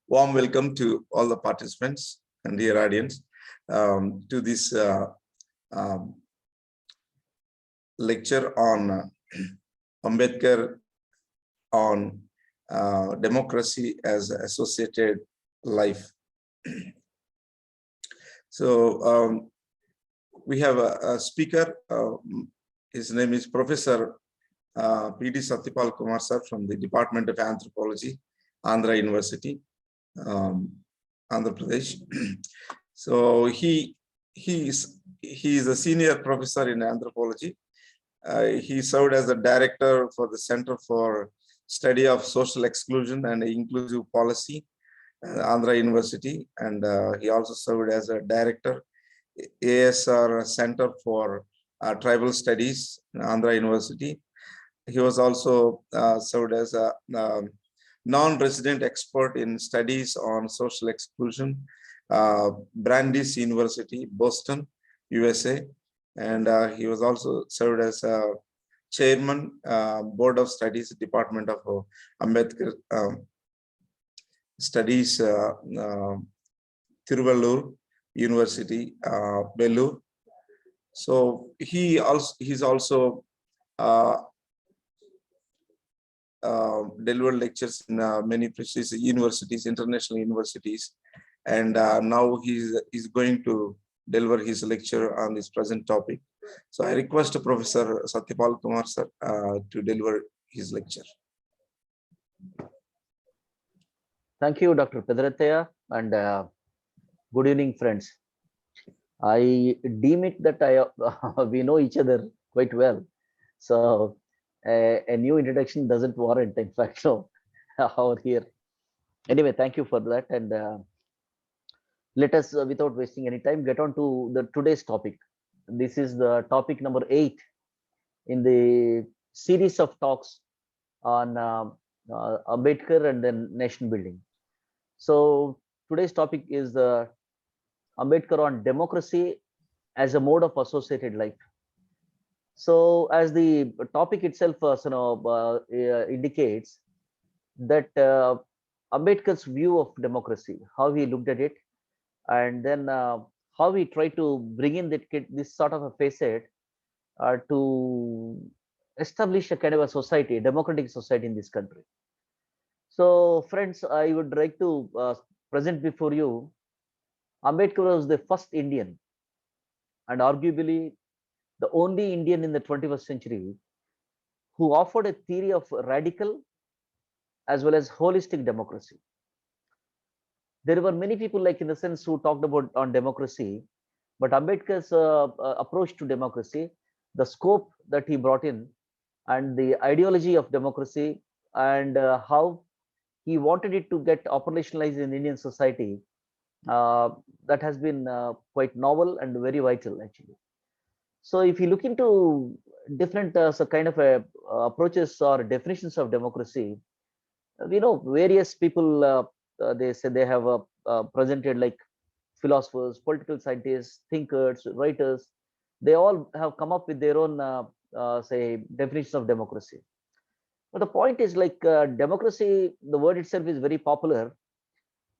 Warm welcome to all the participants and dear audience to this um, lecture on Ambedkar on democracy as associated life. So we have a speaker. His name is Professor P.D.Satya sir from the Department of Anthropology, Andhra University, Andhra Pradesh. So he is a senior professor in anthropology. He served as a director for the Center for Study of Social Exclusion and Inclusive Policy, Andhra University, and he also served as a director, ASR Center for Tribal Studies, Andhra University. He was also served as a non-resident expert in studies on social exclusion, Brandeis University, Boston, USA. And he was also served as a chairman, Board of Studies, Department of Ambedkar Studies, Tiruvallur University, Belur. So he's also delivered lectures in many prestigious universities, international universities, and now he's going to deliver his lecture on this present topic. So I request Professor Satyapal Kumar sir to deliver his lecture. Thank you, Dr. P.D.Satya, and good evening, friends. I deem it that we know each other quite well, so a new introduction doesn't warrant, in fact, so over here. Anyway, thank you for that, and let us, without wasting any time, get on to today's topic. This is the topic number 8 in the series of talks on Ambedkar and then nation building. So today's topic is the Ambedkar on democracy as a mode of associated life. So as the topic itself indicates, that Ambedkar's view of democracy, how he looked at it, and then how we try to bring in this sort of a facet to establish a kind of a society, a democratic society in this country. So friends, I would like to present before you, Ambedkar was the first Indian and arguably the only Indian in the 21st century who offered a theory of radical as well as holistic democracy. There were many people, like in the sense, who talked about on democracy, but Ambedkar's approach to democracy, the scope that he brought in, and the ideology of democracy, and how he wanted it to get operationalized in Indian society, that has been quite novel and very vital, actually. So if you look into different kind of approaches or definitions of democracy, we know various people, they say they have presented, like philosophers, political scientists, thinkers, writers. They all have come up with their own say definitions of democracy. But the point is, like democracy, the word itself is very popular.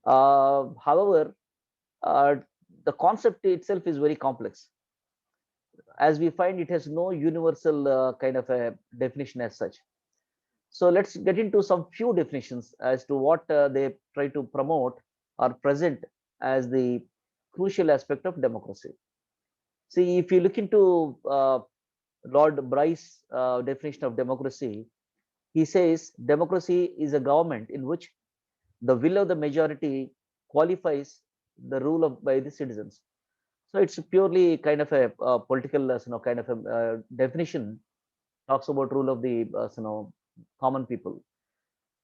However, the concept itself is very complex. As we find, it has no universal kind of a definition as such. So let's get into some few definitions as to what they try to promote or present as the crucial aspect of democracy. See, if you look into Lord Bryce's definition of democracy, he says democracy is a government in which the will of the majority qualifies the rule of by the citizens. So it's purely kind of a political, kind of a definition, talks about rule of the common people.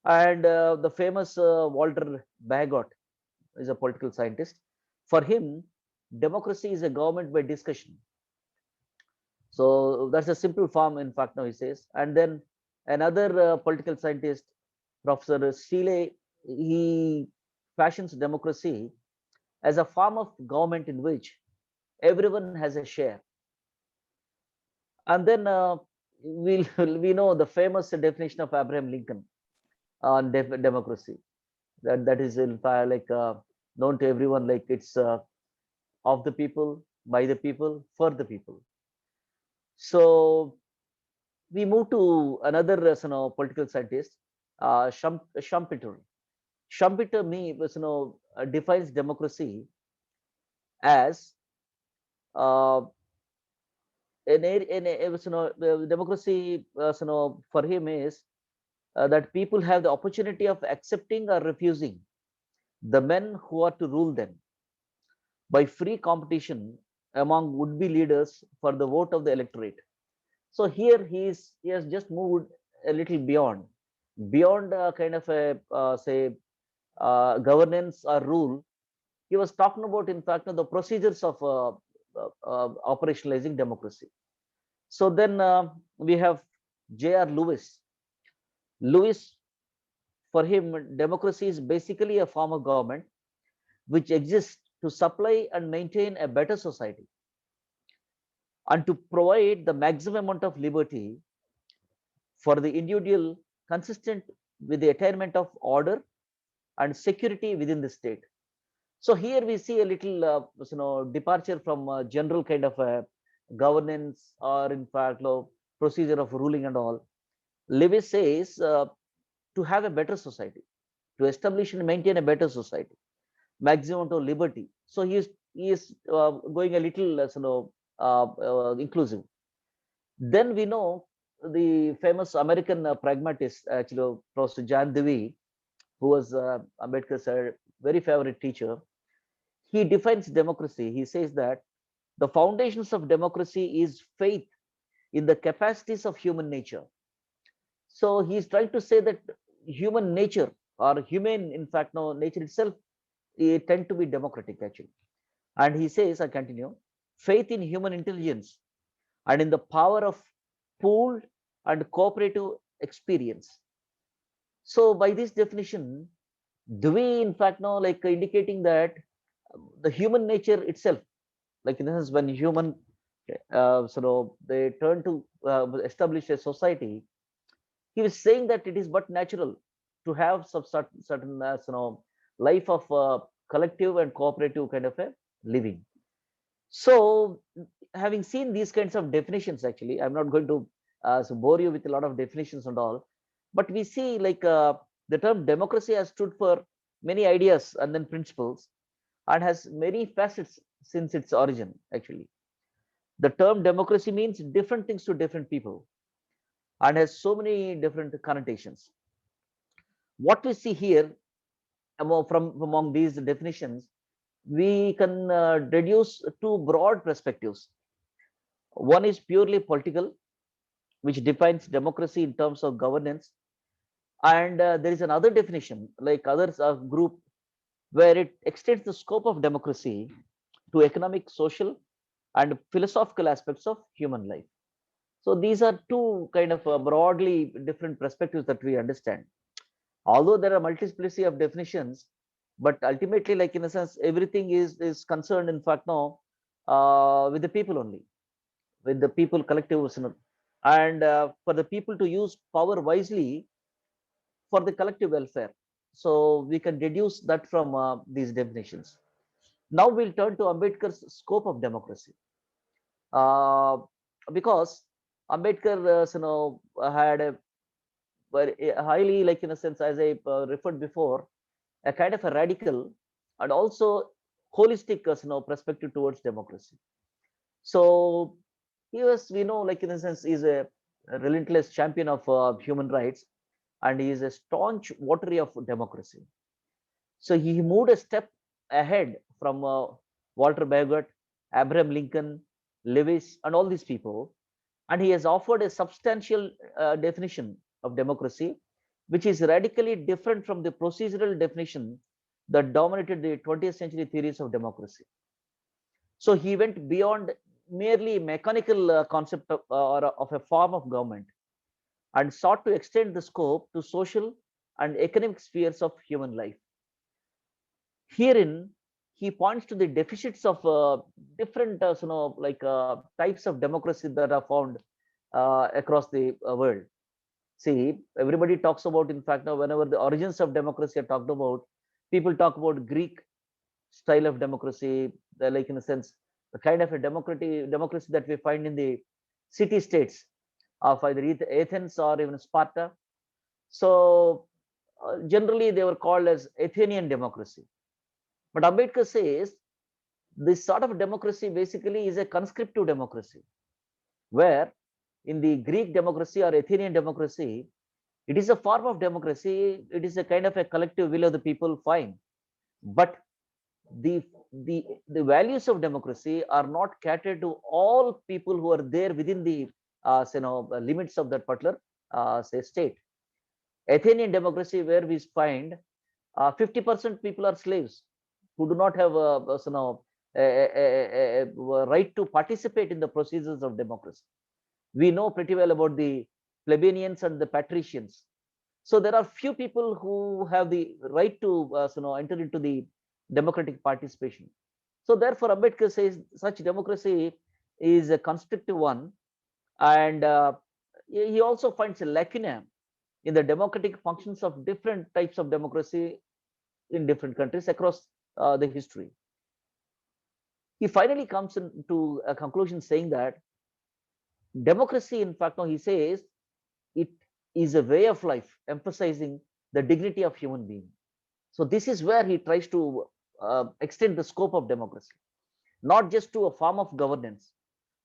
And the famous Walter Bagehot is a political scientist. For him, democracy is a government by discussion. So that's a simple form, in fact, now he says. And then another political scientist, Professor Steele, he fashions democracy as a form of government in which everyone has a share. And then we know the famous definition of Abraham Lincoln on democracy. that is in fact like known to everyone, like it's of the people, by the people, for the people. So we move to another political scientist, Schumpeter. Schumpeter me was defines democracy as uh, democracy for him is that people have the opportunity of accepting or refusing the men who are to rule them by free competition among would-be leaders for the vote of the electorate. So here he has just moved a little beyond kind of a say governance or rule. He was talking about, in fact, the procedures of operationalizing democracy. So then we have J.R. Lewis. Lewis, for him, democracy is basically a form of government which exists to supply and maintain a better society and to provide the maximum amount of liberty for the individual, consistent with the attainment of order and security within the state. So here we see a little departure from general kind of governance, or in fact procedure of ruling and all. Lewis says to have a better society, to establish and maintain a better society, maximum to liberty. So he is going a little inclusive. Then we know the famous American pragmatist, actually, Professor John Dewey, who was Ambedkar's very favorite teacher. He defines democracy. He says that the foundations of democracy is faith in the capacities of human nature. So he's trying to say that human nature, or human, in fact, no, nature itself, it tend to be democratic actually. And he says, I continue, faith in human intelligence and in the power of pooled and cooperative experience. So by this definition, do we in fact know, like indicating that the human nature itself, like in essence, when human they turn to establish a society, he was saying that it is but natural to have some certain life of collective and cooperative kind of a living. So having seen these kinds of definitions, actually I'm not going to bore you with a lot of definitions and all, but we see like the term democracy has stood for many ideas and then principles, and has many facets since its origin. Actually, the term democracy means different things to different people and has so many different connotations. What we see here among these definitions, we can deduce two broad perspectives. One is purely political, which defines democracy in terms of governance, and there is another definition, like others are group, where it extends the scope of democracy to economic, social, and philosophical aspects of human life. So these are two kind of broadly different perspectives that we understand. Although there are multiplicity of definitions, but ultimately, like in a sense, everything is concerned, in fact, no, with the people only, with the people collective, and for the people to use power wisely for the collective welfare. So we can deduce that from these definitions. Now we'll turn to Ambedkar's scope of democracy, uh, because Ambedkar, had a very highly, like in a sense, as I referred before, a kind of a radical and also holistic, perspective towards democracy. So he was, we know, like in a sense, is a relentless champion of human rights, and he is a staunch votary of democracy. So he moved a step ahead from Walter Bagehot, Abraham Lincoln, Lewis, and all these people, and he has offered a substantial definition of democracy, which is radically different from the procedural definition that dominated the 20th century theories of democracy. So he went beyond merely mechanical concept of a form of government, and sought to extend the scope to social and economic spheres of human life. Herein, he points to the deficits of different, types of democracy that are found across the world. See, everybody talks about, in fact, now whenever the origins of democracy are talked about, people talk about Greek style of democracy, like in a sense, the kind of a democracy that we find in the city states of either Athens or even Sparta. So generally they were called as Athenian democracy. But Ambedkar says this sort of democracy basically is a conscriptive democracy, where in the Greek democracy or Athenian democracy, it is a form of democracy. It is a kind of a collective will of the people, fine. But the the values of democracy are not catered to all people who are there within the limits of that particular say state. Athenian democracy, where we find 50% people are slaves who do not have a right to participate in the procedures of democracy. We know pretty well about the plebeians and the patricians. So there are few people who have the right to enter into the democratic participation. So therefore, Ambedkar says such democracy is a constructive one, and he also finds a lacuna in the democratic functions of different types of democracy in different countries across the history. He finally comes into a conclusion saying that democracy, in fact, now he says it is a way of life, emphasizing the dignity of human being. So this is where he tries to extend the scope of democracy, not just to a form of governance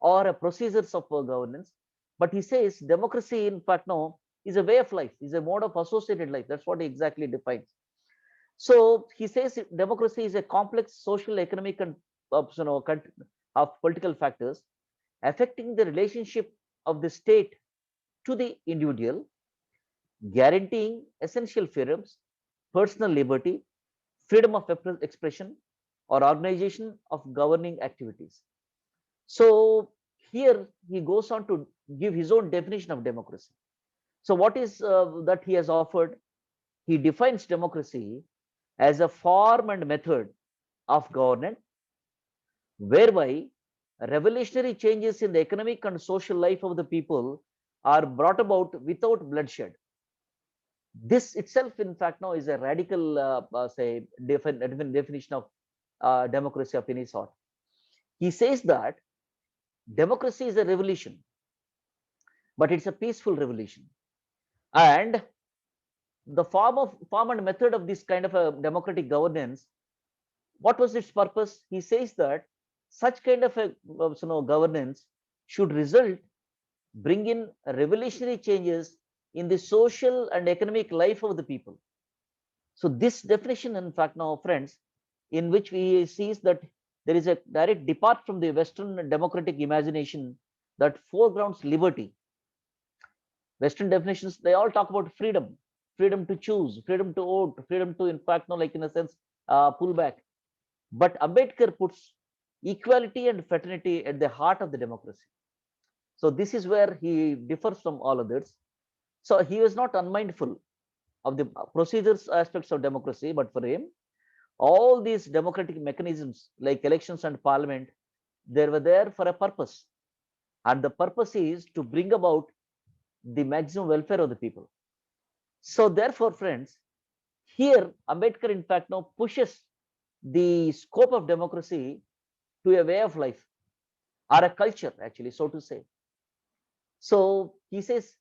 or a procedures of governance, but he says democracy, in fact, now is a way of life, is a mode of associated life. That's what he exactly defines. So he says democracy is a complex social, economic, and of political factors affecting the relationship of the state to the individual, guaranteeing essential freedoms, personal liberty, freedom of expression, or organization of governing activities. So here he goes on to give his own definition of democracy. So what is that he has offered? He defines democracy as a form and method of governance whereby revolutionary changes in the economic and social life of the people are brought about without bloodshed. This itself, in fact, now is a radical, say, definition of democracy of any sort. He says that democracy is a revolution, but it's a peaceful revolution. And the form and method of this kind of a democratic governance, what was its purpose? He says that such kind of a governance should bring in revolutionary changes in the social and economic life of the people. So this definition, in fact, now friends, in which we see that there is a direct depart from the Western democratic imagination that foregrounds liberty. Western definitions, they all talk about freedom, freedom to choose, freedom to vote, freedom to, in fact, now like in a sense, pull back. But Ambedkar puts equality and fraternity at the heart of the democracy. So this is where he differs from all others. So he was not unmindful of the procedures aspects of democracy, but for him, all these democratic mechanisms like elections and parliament, they were there for a purpose. And the purpose is to bring about the maximum welfare of the people. So therefore, friends, here Ambedkar, in fact, now pushes the scope of democracy to a way of life or a culture, actually, so to say. So he says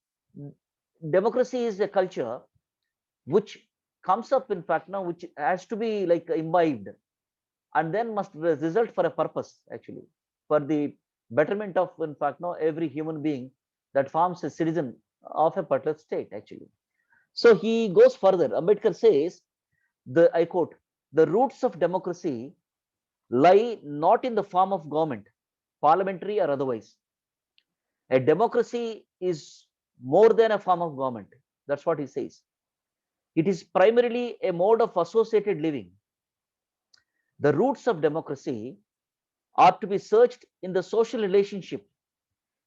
democracy is a culture which comes up, in fact, now which has to be like imbibed and then must result for a purpose, actually, for the betterment of, in fact, now every human being that forms a citizen of a particular state, actually. So he goes further. Ambedkar says, I quote, the roots of democracy lie not in the form of government, parliamentary or otherwise. A democracy is more than a form of government. That's what he says. It is primarily a mode of associated living. The roots of democracy are to be searched in the social relationship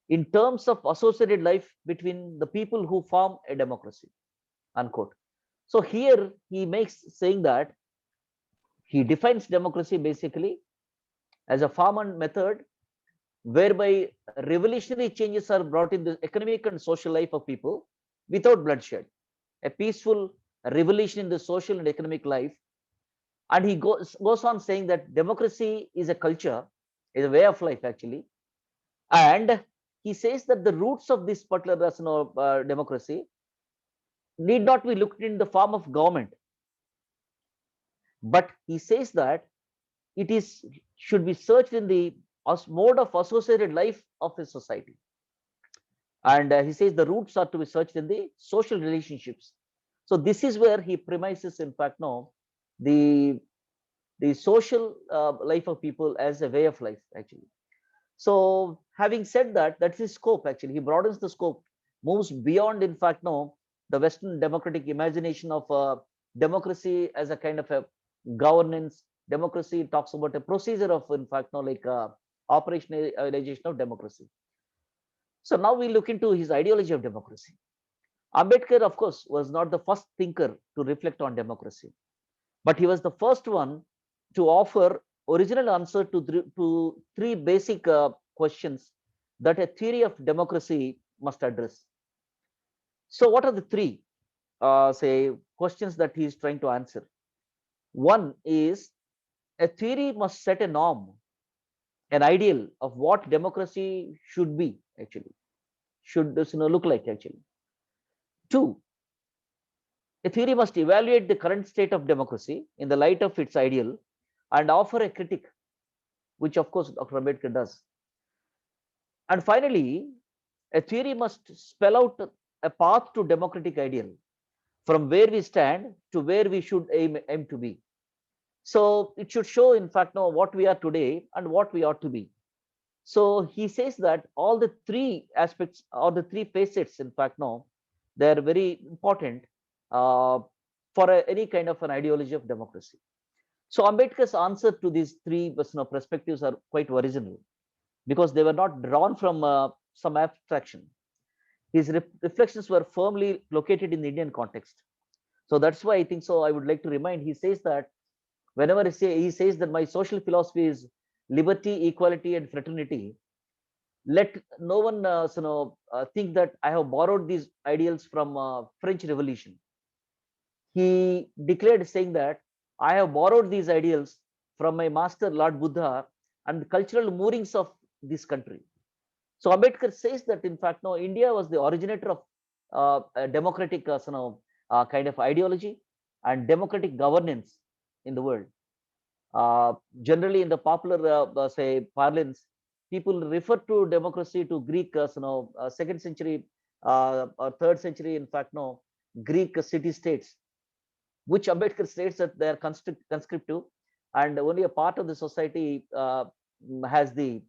in terms of associated life between the people who form a democracy, unquote. So here he makes saying that he defines democracy basically as a form and method whereby revolutionary changes are brought in the economic and social life of people, without bloodshed, a peaceful revolution in the social and economic life. And he goes on saying that democracy is a culture, is a way of life actually. And he says that the roots of this particular democracy need not be looked in the form of government, but he says that it is should be searched in the mode of associated life of a society. And he says the roots are to be searched in the social relationships. So this is where he premises, in fact, no, the social life of people as a way of life actually. So having said that, that's his scope actually. He broadens the scope, moves beyond, in fact, no, the Western democratic imagination of democracy as a kind of a governance. Democracy talks about a procedure of, in fact, no, like operationalization of democracy. So now we look into his ideology of democracy. Ambedkar, of course, was not the first thinker to reflect on democracy, but he was the first one to offer original answer to three basic questions that a theory of democracy must address. So what are the three say questions that he is trying to answer? One is, a theory must set a norm, an ideal of what democracy should be actually, should look like actually. Two, a theory must evaluate the current state of democracy in the light of its ideal and offer a critique, which of course Dr. Ambedkar does. And finally, a theory must spell out a path to democratic ideal, from where we stand to where we should aim to be. So it should show, in fact, now what we are today and what we ought to be. So he says that all the three aspects or the three facets, in fact, no, they are very important for any kind of an ideology of democracy. So Ambedkar's answer to these three perspectives are quite original, because they were not drawn from some abstraction. His reflections were firmly located in the Indian context. So that's why I think so. I would like to remind, he says that whenever he says that my social philosophy is liberty, equality, and fraternity, let no one think that I have borrowed these ideals from French Revolution. He declared saying that I have borrowed these ideals from my master Lord Buddha and the cultural moorings of this country. So Ambedkar says that, in fact, no, India was the originator of a democratic kind of ideology and democratic governance in the world. Generally, in the popular say parlance, people refer to democracy to Greek, second century or third century, in fact, no, Greek city states, which Ambedkar states that they are conscriptive, and only a part of the society has the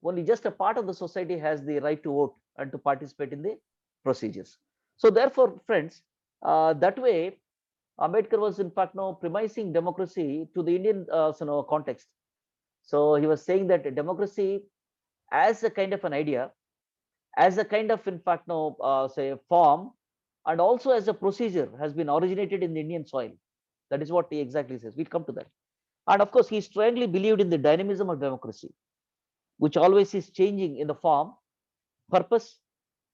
only just a part of the society has the right to vote and to participate in the procedures. So therefore, friends, that way Ambedkar was, in fact, now premising democracy to the Indian context. So he was saying that democracy as a kind of an idea, as a kind of, in fact, no say form, and also as a procedure, has been originated in the Indian soil. That is what he exactly says. We'll come to that. And of course, he strongly believed in the dynamism of democracy, which always is changing in the form, purpose,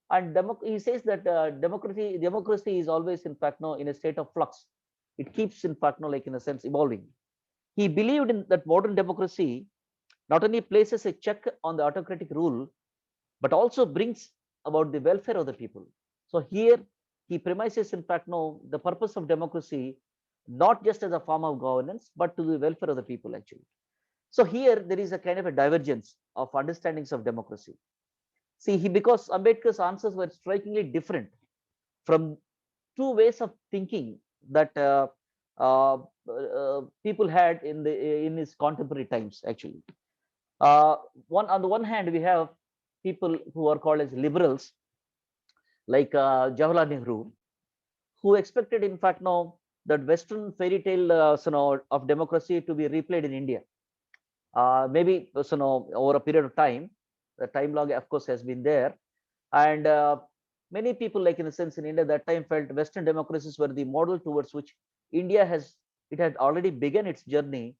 and he says that democracy is always, in fact, no, in a state of flux. It keeps, in fact, no, like in a sense, evolving. He believed in that modern democracy not only places a check on the autocratic rule, but also brings about the welfare of the people. So here he premises, in fact, no, the purpose of democracy, not just as a form of governance, but to the welfare of the people actually. So here there is a kind of a divergence of understandings of democracy. See, because Ambedkar's answers were strikingly different from two ways of thinking that people had in his contemporary times actually. One on the one hand, we have people who are called as liberals, like Jawaharlal Nehru, who expected, in fact, now that Western fairy tale of democracy to be replayed in India. Maybe over a period of time, the time log, of course, has been there, and many people, like in a sense, in India that time felt Western democracies were the model towards which India had already begun its journey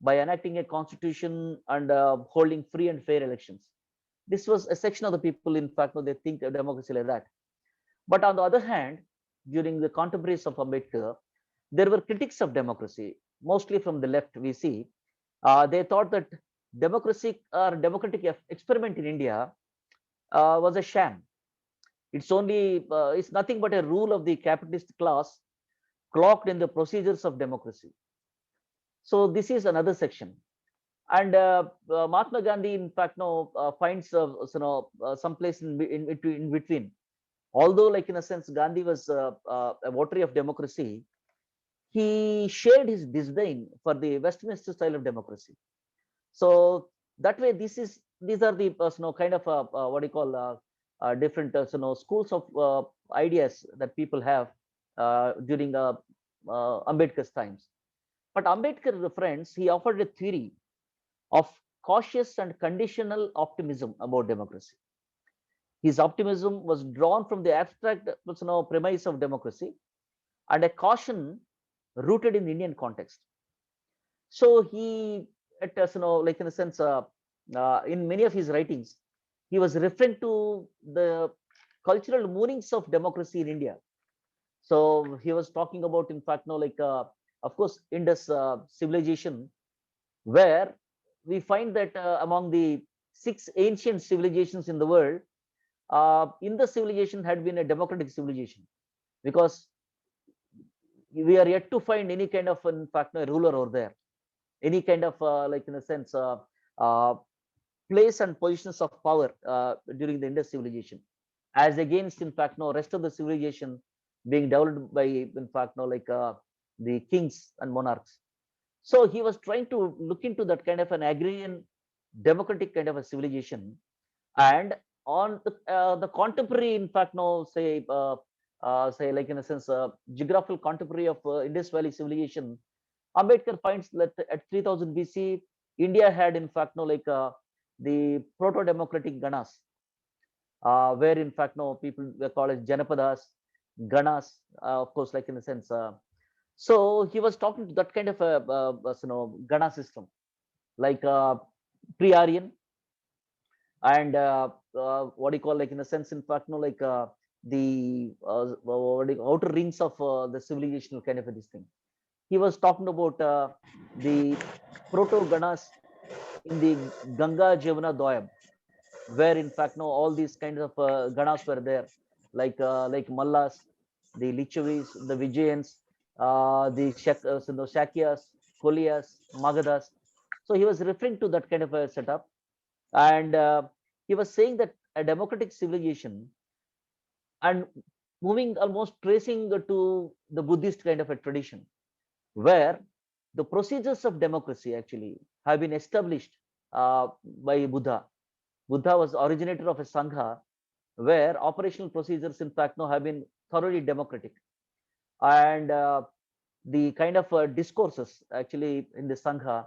by enacting a constitution and holding free and fair elections. This was a section of the people, in fact, they think of democracy like that. But on the other hand, during the contemporaries of Ambedkar, there were critics of democracy, mostly from the left. We see they thought that democracy or democratic experiment in India was a sham. It's nothing but a rule of the capitalist class clocked in the procedures of democracy. So this is another section. And Mahatma Gandhi, in fact, no finds some place in between. Although, like in a sense, Gandhi was a votary of democracy, he shared his disdain for the Westminster style of democracy. So that way, these are the kind of what do you call different schools of ideas that people have during Ambedkar's times. But Ambedkar, friends, he offered a theory of cautious and conditional optimism about democracy. His optimism was drawn from the abstract premise of democracy and a caution rooted in the Indian context. So he, at like in a sense, in many of his writings, he was referring to the cultural moorings of democracy in India. So he was talking about, in fact, of course, Indus civilization, where we find that among the 6 ancient civilizations in the world, Indus civilization had been a democratic civilization, because we are yet to find any kind of, in fact, a ruler over there, any kind of like in a sense uh, place and positions of power during the Indus civilization, as against, in fact, no rest of the civilization being developed by, in fact, no the kings and monarchs. So he was trying to look into that kind of an agrarian democratic kind of a civilization. And on the contemporary, in fact, no say like in a sense geographical contemporary of Indus Valley civilization, Ambedkar finds that at 3000 BC, India had, in fact, no the proto-democratic ganas, where, in fact, no people were called as Janapadas, ganas, of course, like in a sense. So he was talking to that kind of a gana system, like pre-Aryan, and what do you call, like in a sense, in fact, no the outer rings of the civilizational kind of a this thing. He was talking about the proto ganas in the Ganga Javana Doyab, where, in fact, no all these kinds of ganas were there, like Mallas, the Lichavis, the Vijayans, the Shakyas, Kolias, Magadas. So he was referring to that kind of a setup, and he was saying that a democratic civilization, and moving almost tracing to the Buddhist kind of a tradition, where the procedures of democracy actually have been established by Buddha. Buddha was originator of a sangha where operational procedures, in fact, no, have been thoroughly democratic, and the kind of discourses actually in the sangha,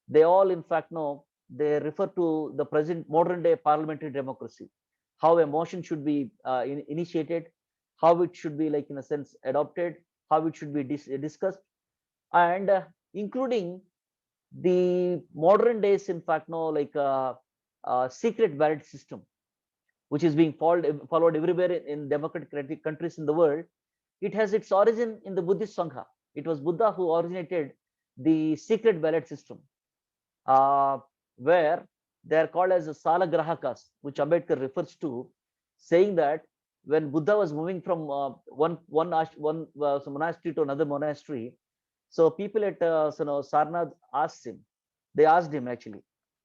they all, in fact, no, they refer to the present modern day parliamentary democracy, how a motion should be initiated, how it should be, like in a sense, adopted, how it should be discussed, and including the modern days, in fact, no secret ballot system, which is being followed everywhere in democratic countries in the world. It has its origin in the Buddhist Sangha. It was Buddha who originated the secret ballot system, uh, where they are called as the Salagrahakas, which Ambedkar refers to, saying that when Buddha was moving from one monastery to another monastery, so people at Sarnath asked him, they asked him actually,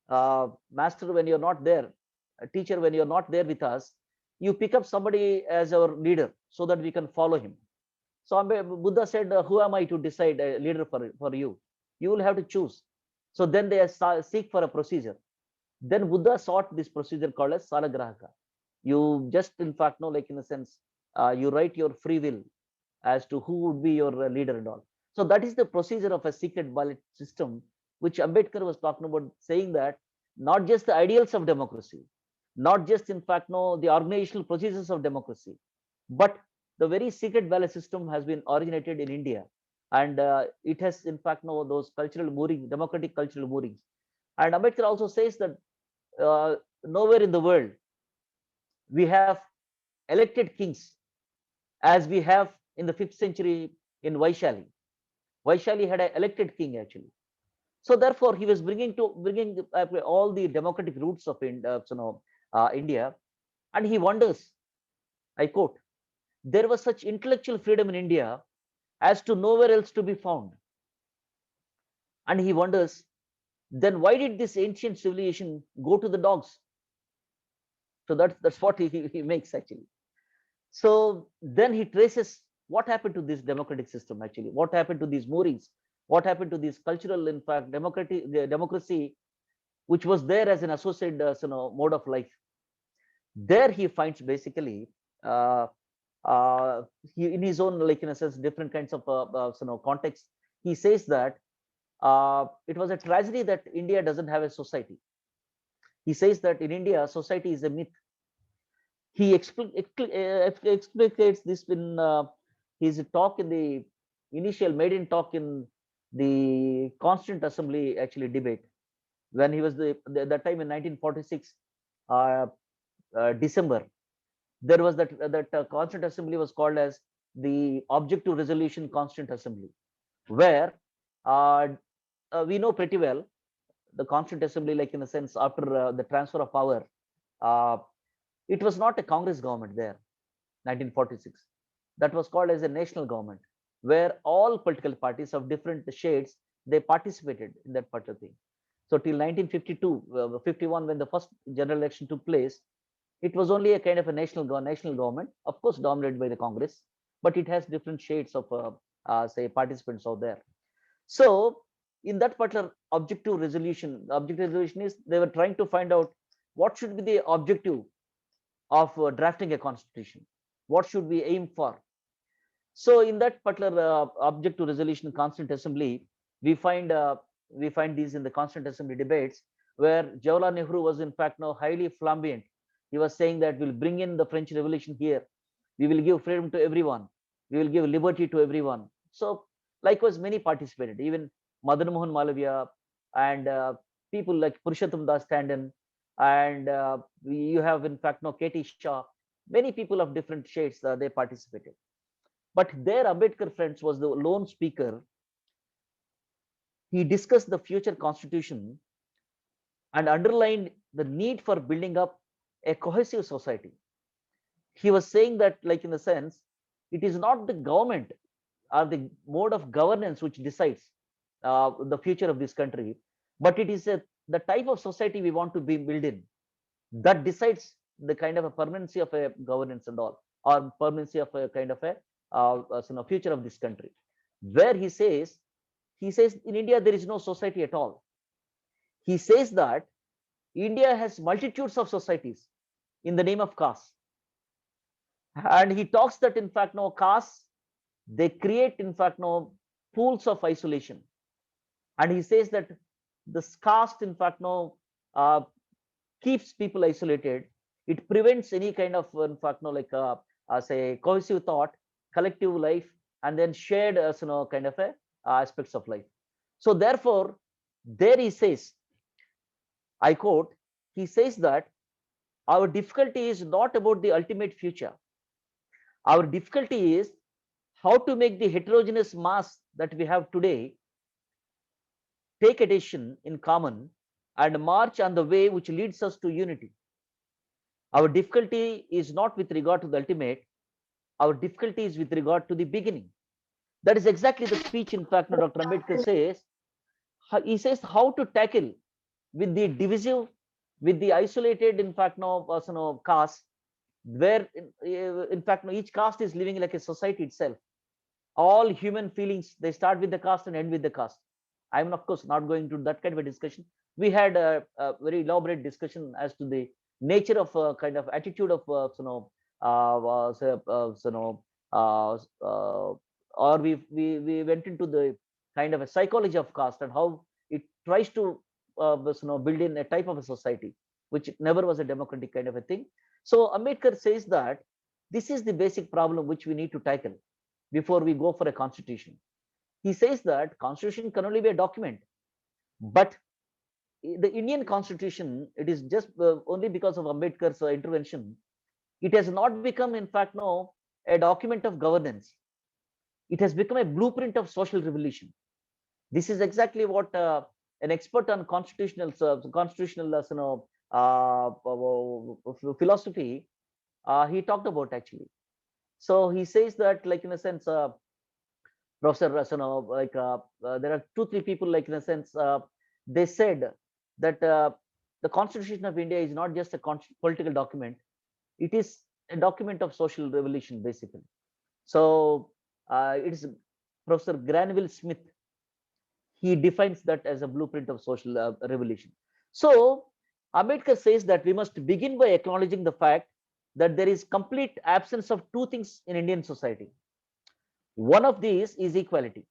Master, when you're not there, teacher, when you're not there with us, you pick up somebody as our leader so that we can follow him. So Buddha said, who am I to decide a leader for you? You will have to choose. So then they seek for a procedure. Then Buddha sought this procedure called as Salagrahaka. You just, in fact, know, like in a sense, you write your free will as to who would be your leader and all. So that is the procedure of a secret ballot system, which Ambedkar was talking about, saying that not just the ideals of democracy, not just, in fact, no, the organizational procedures of democracy, but the very secret ballot system has been originated in India, and it has, in fact, no those cultural moorings, democratic cultural moorings. And Ambedkar also says that nowhere in the world we have elected kings as we have in the 5th century in Vaishali. Vaishali had an elected king actually. So therefore, he was bringing all the democratic roots of India, and he wonders. I quote: "There was such intellectual freedom in India as to nowhere else to be found." And he wonders, then why did this ancient civilization go to the dogs? So that's what he makes actually. So then he traces what happened to this democratic system actually, what happened to these moorings, what happened to this cultural, in fact, democracy, which was there as an associated mode of life. There he finds basically uh, in his own, like, in a sense, different kinds of context. He says that it was a tragedy that India doesn't have a society. He says that in India, society is a myth. He explicates this in his talk in the initial maiden talk in the Constituent Assembly actually debate, when he was that time in 1946 uh, December. There was that Constituent Assembly was called as the Objective Resolution Constituent Assembly, where uh, we know pretty well the Constituent Assembly, like, in a sense, after the transfer of power, uh, it was not a Congress government there, 1946. That was called as a national government, where all political parties of different shades, they participated in that particular thing. So till 1952, 51, when the first general election took place, it was only a kind of a national government, of course, dominated by the Congress, but it has different shades of say participants out there. So in that particular objective resolution is they were trying to find out what should be the objective of drafting a constitution. What should we aim for? So in that particular objective resolution Constituent Assembly, we find these in the Constituent Assembly debates, where Jawaharlal Nehru was in fact now highly flamboyant. He was saying that we'll bring in the French Revolution here. We will give freedom to everyone. We will give liberty to everyone. So likewise, many participated. Even Madan Mohan Malaviya and people like Purushottam Das Tandon, and you have in fact no KT Shah. Many people of different shades they participated. But there, Ambedkar, friends, was the lone speaker. He discussed the future constitution and underlined the need for building up a cohesive society. He was saying that, like, in the sense, it is not the government or the mode of governance which decides the future of this country, but it is the type of society we want to be built in that decides the kind of a permanency of a governance and all, or permanency of a kind of a future of this country. Where he says in India there is no society at all. He says that India has multitudes of societies in the name of caste, and he talks that in fact no castes, they create in fact no pools of isolation, and he says that this caste in fact no uh, keeps people isolated. It prevents any kind of in fact no like say cohesive thought, collective life, and then shared kind of a aspects of life. So therefore, there he says, I quote, he says that our difficulty is not about the ultimate future. Our difficulty is how to make the heterogeneous mass that we have today take a decision in common and march on the way which leads us to unity. Our difficulty is not with regard to the ultimate, our difficulty is with regard to the beginning. That is exactly the speech, in fact, Dr. Ambedkar says. He says how to tackle with the divisive, with the isolated, in fact, caste, where in fact each caste is living like a society itself. All human feelings, they start with the caste and end with the caste. I'm of course not going to that kind of a discussion. We had a very elaborate discussion as to the nature of kind of attitude of say, uh, uh, or we went into the kind of a psychology of caste and how it tries to build in a type of a society which never was a democratic kind of a thing. So Ambedkar says that this is the basic problem which we need to tackle before we go for a constitution. He says that constitution can only be a document, but the Indian constitution, it is just only because of Ambedkar's intervention, it has not become, in fact, no, a document of governance. It has become a blueprint of social revolution. This is exactly what an expert on constitutional philosophy he talked about actually. So he says that, like in a sense, Professor there are two, three people, like in a sense, they said that the Constitution of India is not just a political document; it is a document of social revolution, basically. So it is Professor Granville Smith. He defines that as a blueprint of social revolution. So Ambedkar says that we must begin by acknowledging the fact that there is complete absence of two things in Indian society. One of these is equality.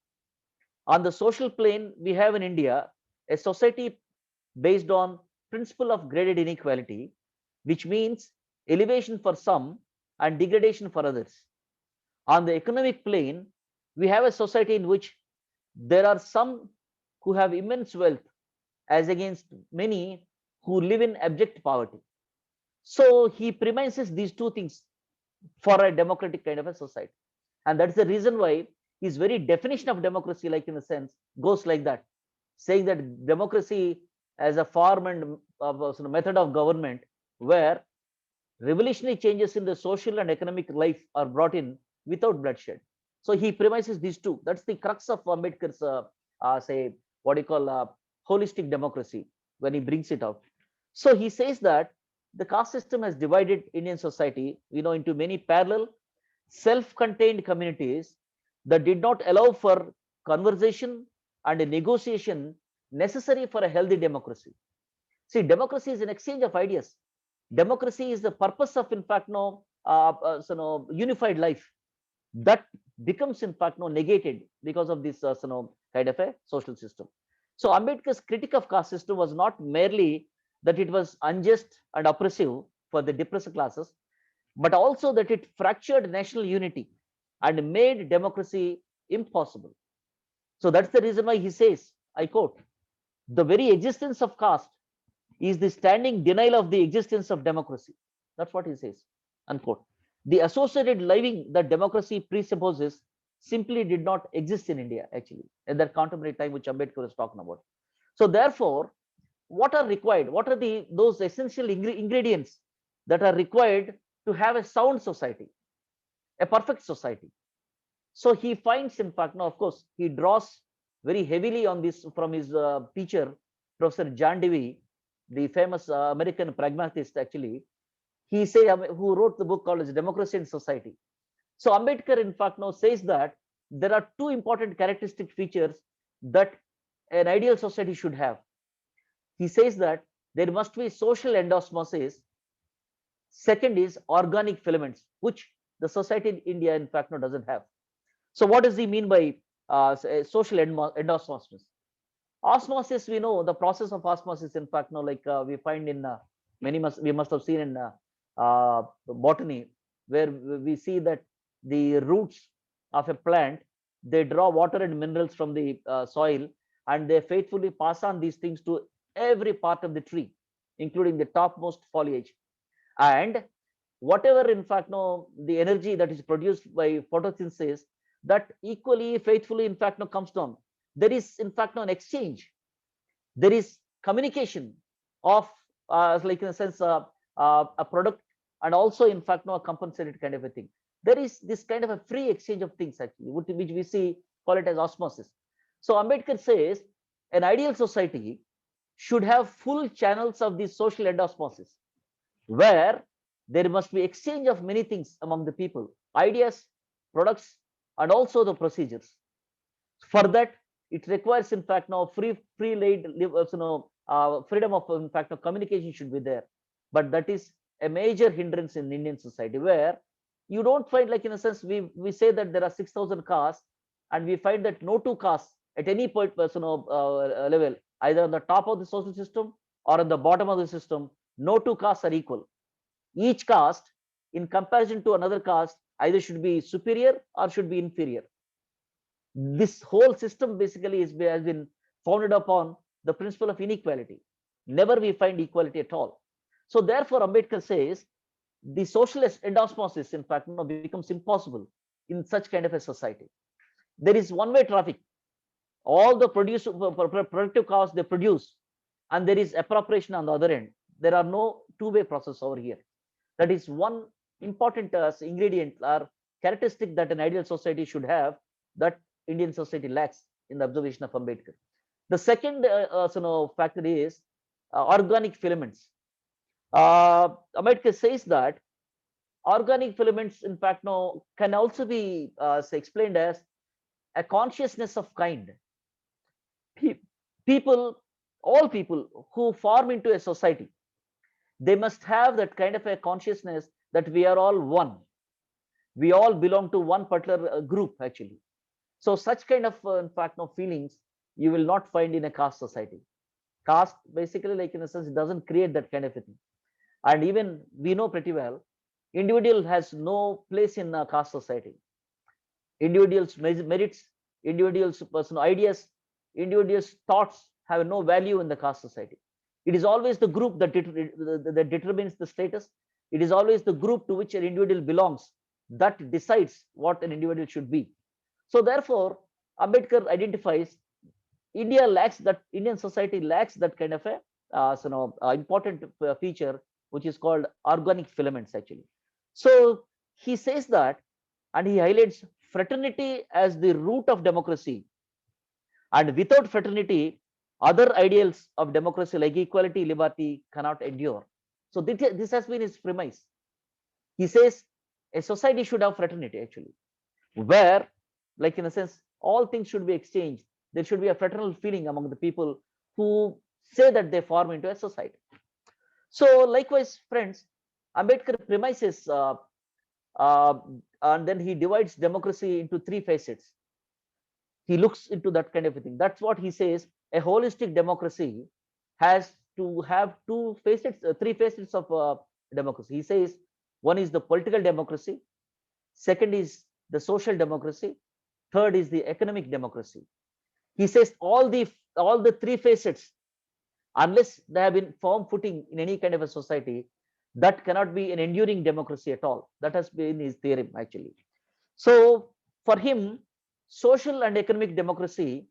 On the social plane, we have in India a society based on principle of graded inequality, which means elevation for some and degradation for others. On the economic plane, we have a society in which there are some who have immense wealth as against many who live in abject poverty. So he premises these two things for a democratic kind of a society. And that's the reason why his very definition of democracy, like in a sense, goes like that, saying that democracy as a form and method of government where revolutionary changes in the social and economic life are brought in without bloodshed. So he premises these two. That's the crux of Ambedkar's, say, what you call holistic democracy when he brings it out. So he says that the caste system has divided Indian society, into many parallel, self-contained communities that did not allow for conversation and a negotiation necessary for a healthy democracy. See, democracy is an exchange of ideas. Democracy is the purpose of, in fact, unified life. That becomes, in fact, negated because of this, kind of a social system. So Ambedkar's critique of caste system was not merely that it was unjust and oppressive for the depressed classes, but also that it fractured national unity and made democracy impossible. So that's the reason why he says, I quote, the very existence of caste is the standing denial of the existence of democracy. That's what he says, unquote. The associated living that democracy presupposes simply did not exist in India, actually, at that contemporary time which Ambedkar was talking about. So therefore, what are required? What are those essential ingredients that are required to have a sound society, a perfect society? So he finds, in fact, now, of course, he draws very heavily on this from his teacher, Professor John Dewey, the famous American pragmatist, actually. He who wrote the book called as Democracy and Society. So Ambedkar, in fact, now says that there are two important characteristic features that an ideal society should have. He says that there must be social endosmosis. Second is organic filaments, which the society in India, in fact, no, doesn't have. So what does he mean by social endosmosis? Osmosis, we know the process of osmosis, in fact, no, like we find in we must have seen in botany, where we see that the roots of a plant, they draw water and minerals from the soil, and they faithfully pass on these things to every part of the tree, including the topmost foliage. And whatever, in fact, no, the energy that is produced by photosynthesis, that equally faithfully, in fact, no, comes down. There is, in fact, no, an exchange. There is communication of, like in a sense, a product, and also, in fact, no, a compensated kind of a thing. There is this kind of a free exchange of things, actually, which we see, call it as osmosis. So Ambedkar says an ideal society should have full channels of this social endosmosis, where there must be exchange of many things among the people, ideas, products, and also the procedures. For that, it requires, in fact, now freedom of, in fact, communication should be there. But that is a major hindrance in Indian society, where you don't find, like in a sense, we say that there are 6,000 castes, and we find that no two castes at any point level, either on the top of the social system or on the bottom of the system, no two castes are equal. Each caste, in comparison to another caste, either should be superior or should be inferior. This whole system basically has been founded upon the principle of inequality. Never we find equality at all. So therefore, Ambedkar says the social endosmosis, in fact, becomes impossible in such kind of a society. There is one-way traffic. All the productive costs they produce, and there is appropriation on the other end. There are no two-way process over here. That is one important ingredient or characteristic that an ideal society should have, that Indian society lacks in the observation of Ambedkar. The second factor is organic filaments. Ambedkar says that organic filaments, in fact, can also be explained as a consciousness of kind. People, all people who form into a society, they must have that kind of a consciousness that we are all one. We all belong to one particular group, actually. So such kind of, in fact, feelings you will not find in a caste society. Caste, basically, like in a sense, it doesn't create that kind of a thing. And even we know pretty well, individual has no place in a caste society. Individuals' merits, individuals' personal ideas, individuals' thoughts have no value in the caste society. It is always the group that determines the status. It is always the group to which an individual belongs that decides what an individual should be. So therefore, Ambedkar identifies Indian society lacks that kind of a important feature, which is called organic filaments, actually. So he says that, and he highlights fraternity as the root of democracy, and without fraternity, other ideals of democracy like equality, liberty cannot endure. So this has been his premise. He says a society should have fraternity, actually, where, like in a sense, all things should be exchanged. There should be a fraternal feeling among the people who say that they form into a society. So likewise, friends, Ambedkar premises, and then he divides democracy into three facets. He looks into that kind of a thing. That's what he says. A holistic democracy has to have three facets of democracy. He says one is the political democracy, second is the social democracy, third is the economic democracy. He says all the three facets, unless they have been firm footing in any kind of a society, that cannot be an enduring democracy at all. That has been his theorem, actually. So for him, social and economic democracy,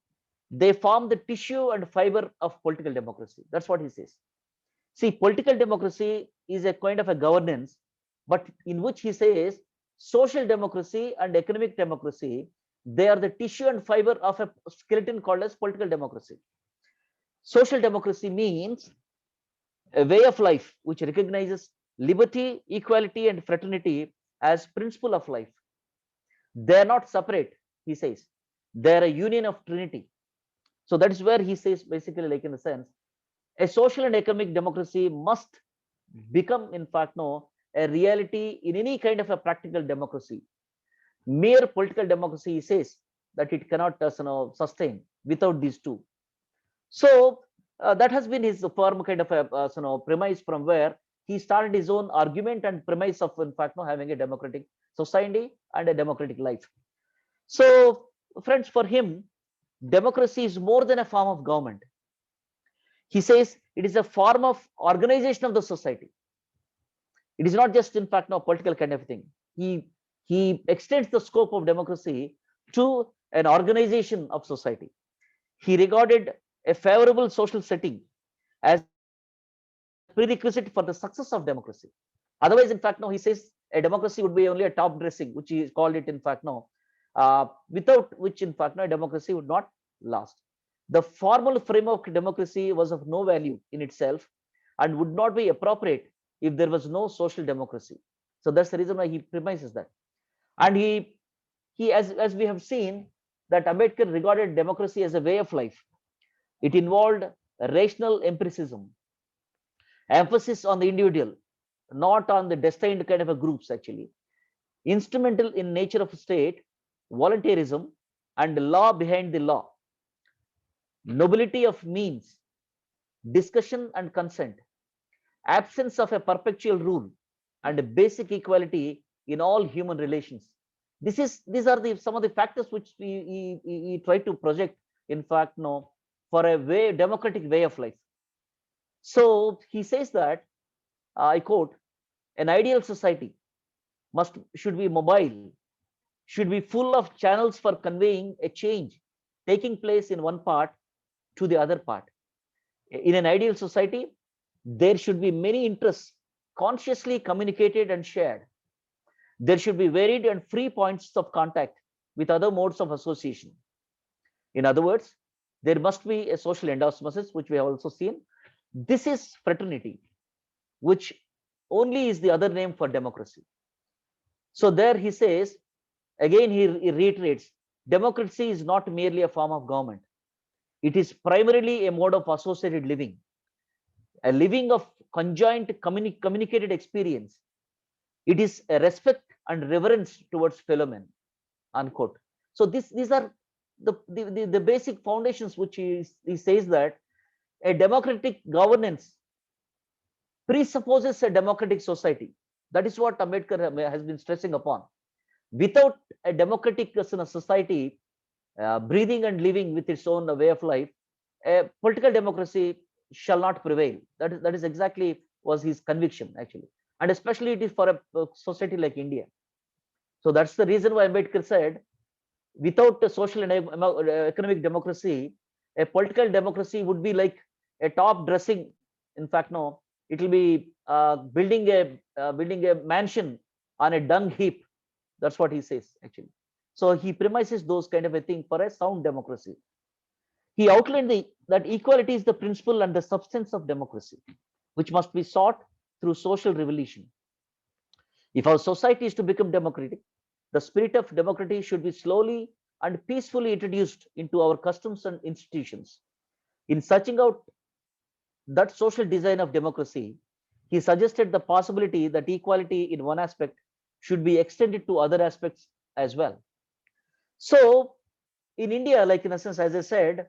they form the tissue and fiber of political democracy. That's what he says. See, political democracy is a kind of a governance, but in which he says social democracy and economic democracy, they are the tissue and fiber of a skeleton called as political democracy. Social democracy means a way of life which recognizes liberty, equality, and fraternity as principle of life. They are not separate, he says. They are a union of Trinity. So that is where he says, basically, like in a sense, a social and economic democracy must become, in fact, a reality in any kind of a practical democracy. Mere political democracy, he says, that it cannot sustain without these two. So that has been his firm kind of a premise from where he started his own argument and premise of, in fact, having a democratic society and a democratic life. So, friends, for him, democracy is more than a form of government. He says it is a form of organization of the society. It is not just, in fact, political kind of thing. He extends the scope of democracy to an organization of society. He regarded a favorable social setting as a prerequisite for the success of democracy. Otherwise, in fact, he says a democracy would be only a top dressing, which he called it, in fact, without which, in fact, a democracy would not last. The formal framework of democracy was of no value in itself and would not be appropriate if there was no social democracy. So that's the reason why he premises that. And he as we have seen, that Ambedkar regarded democracy as a way of life. It involved rational empiricism, emphasis on the individual, not on the destined kind of a groups, actually. Instrumental in nature of state, voluntarism, and law behind the law. Nobility of means, discussion and consent, absence of a perpetual rule, and basic equality in all human relations. These are some of the factors which he tried to project, in fact, for a democratic way of life. So he says that, I quote, An ideal society should be mobile, should be full of channels for conveying a change taking place in one part to the other part. In an ideal society, there should be many interests consciously communicated and shared. There should be varied and free points of contact with other modes of association. In other words, there must be a social endosmosis, which we have also seen. This is fraternity, which only is the other name for democracy. So there he says, again, he reiterates, democracy is not merely a form of government. It is primarily a mode of associated living, a living of conjoint communicated experience. It is a respect and reverence towards fellow men, unquote. So these are the basic foundations which he says that a democratic governance presupposes a democratic society. That is what Ambedkar has been stressing upon. Without a democratic society breathing and living with its own way of life, a political democracy shall not prevail. That is exactly was his conviction actually, and especially it is for a society like India. So that's the reason why Ambedkar said, without a social and economic democracy, a political democracy would be like a top dressing. In fact, no, it will be building a mansion on a dung heap. That's what he says actually. So he premises those kind of a thing for a sound democracy. He outlined that equality is the principle and the substance of democracy, which must be sought through social revolution. If our society is to become democratic, the spirit of democracy should be slowly and peacefully introduced into our customs and institutions. In searching out that social design of democracy, he suggested the possibility that equality in one aspect should be extended to other aspects as well. So, in India, like in a sense, as I said,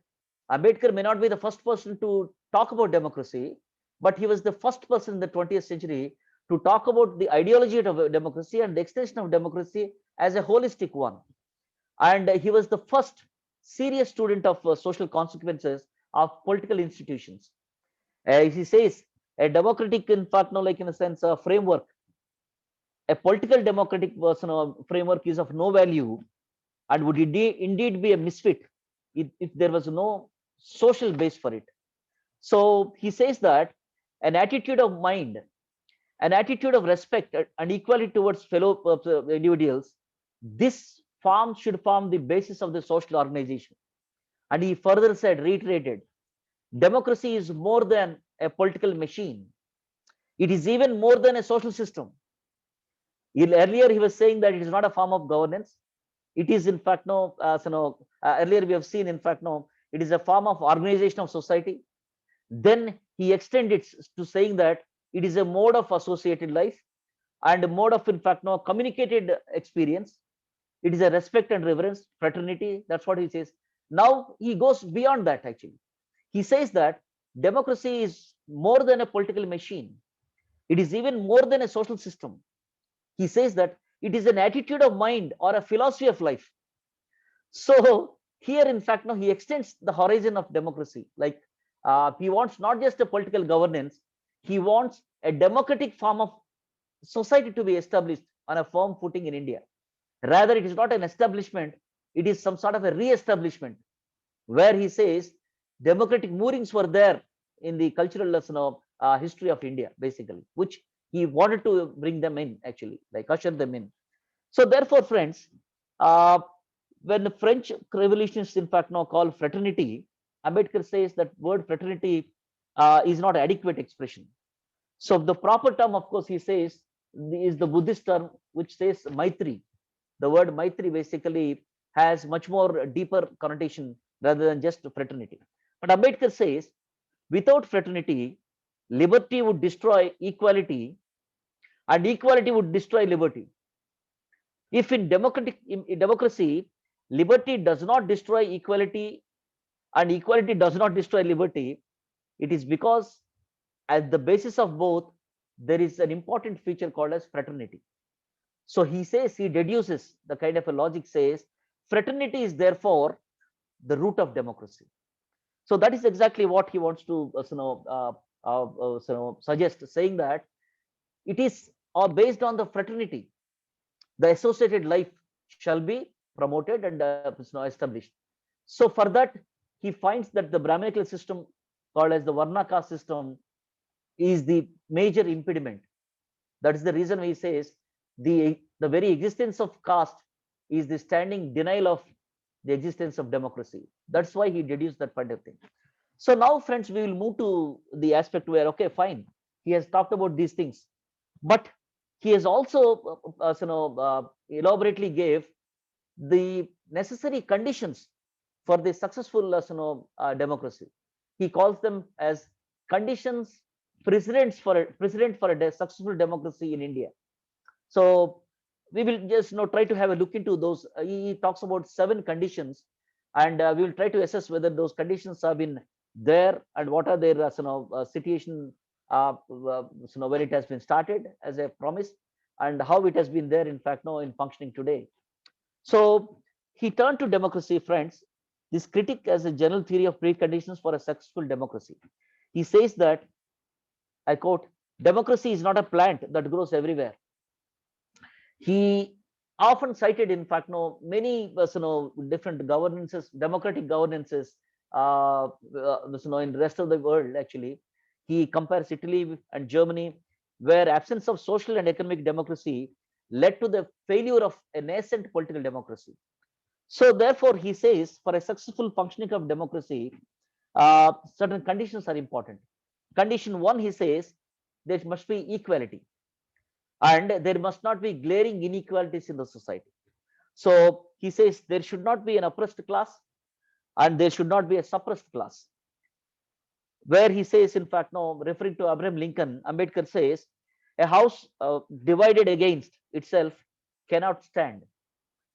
Ambedkar may not be the first person to talk about democracy, but he was the first person in the 20th century to talk about the ideology of democracy and the extension of democracy as a holistic one. And he was the first serious student of social consequences of political institutions. He says, a democratic, in fact, no, like in a sense, a framework, a political democratic framework is of no value and would indeed be a misfit if there was no social base for it. So he says that an attitude of mind, an attitude of respect and equality towards fellow individuals, this should form the basis of the social organization. And he further said, reiterated, democracy is more than a political machine. It is even more than a social system. Earlier, he was saying that it is not a form of governance. It is, in fact, no, earlier we have seen, in fact, no, it is a form of organization of society. Then he extended to saying that it is a mode of associated life and a mode of, in fact, no, communicated experience. It is a respect and reverence, fraternity. That's what he says. Now he goes beyond that, actually. He says that democracy is more than a political machine. It is even more than a social system. He says that it is an attitude of mind or a philosophy of life. So here, in fact, no, he extends the horizon of democracy. Like he wants not just a political governance, he wants a democratic form of society to be established on a firm footing in India. Rather, it is not an establishment, it is some sort of a re-establishment where he says democratic moorings were there in the cultural history of India, basically, which he wanted to bring them in, actually, like usher them in. So therefore, friends, when the French revolutionists, in fact, now call fraternity, Ambedkar says that word fraternity is not adequate expression. So the proper term, of course, he says, is the Buddhist term, which says Maitri. The word Maitri basically has much more deeper connotation rather than just fraternity. But Ambedkar says, without fraternity, liberty would destroy equality, and equality would destroy liberty. If in democracy, liberty does not destroy equality and equality does not destroy liberty, it is because at the basis of both, there is an important feature called as fraternity. So he says, he deduces the kind of a logic says, fraternity is therefore the root of democracy. So that is exactly what he wants to suggest, saying that it is or based on the fraternity, the associated life shall be promoted and established. So for that, he finds that the Brahminical system called as the Varna caste system is the major impediment. That is the reason he says the very existence of caste is the standing denial of the existence of democracy. That's why he deduced that kind of thing. So now, friends, we will move to the aspect where, okay, fine, he has talked about these things, but he has also elaborately gave the necessary conditions for the successful democracy. He calls them as conditions precedents for a successful democracy in India. So we will just try to have a look into those. He talks about 7 conditions, and we will try to assess whether those conditions have been there and what are their situation when it has been started as a promise, and how it has been there in fact now in functioning today. So he turned to democracy, friends, this critic as a general theory of preconditions for a successful democracy. He says that, I quote, democracy is not a plant that grows everywhere. He often cited, in fact, many different governances, democratic governances, in the rest of the world. Actually, he compares Italy and Germany, where absence of social and economic democracy led to the failure of a nascent political democracy. So, therefore, he says for a successful functioning of democracy, certain conditions are important. Condition 1, he says, there must be equality, and there must not be glaring inequalities in the society. So he says there should not be an oppressed class and there should not be a suppressed class. Where he says, in fact, no, referring to Abraham Lincoln, Ambedkar says, a house divided against itself cannot stand.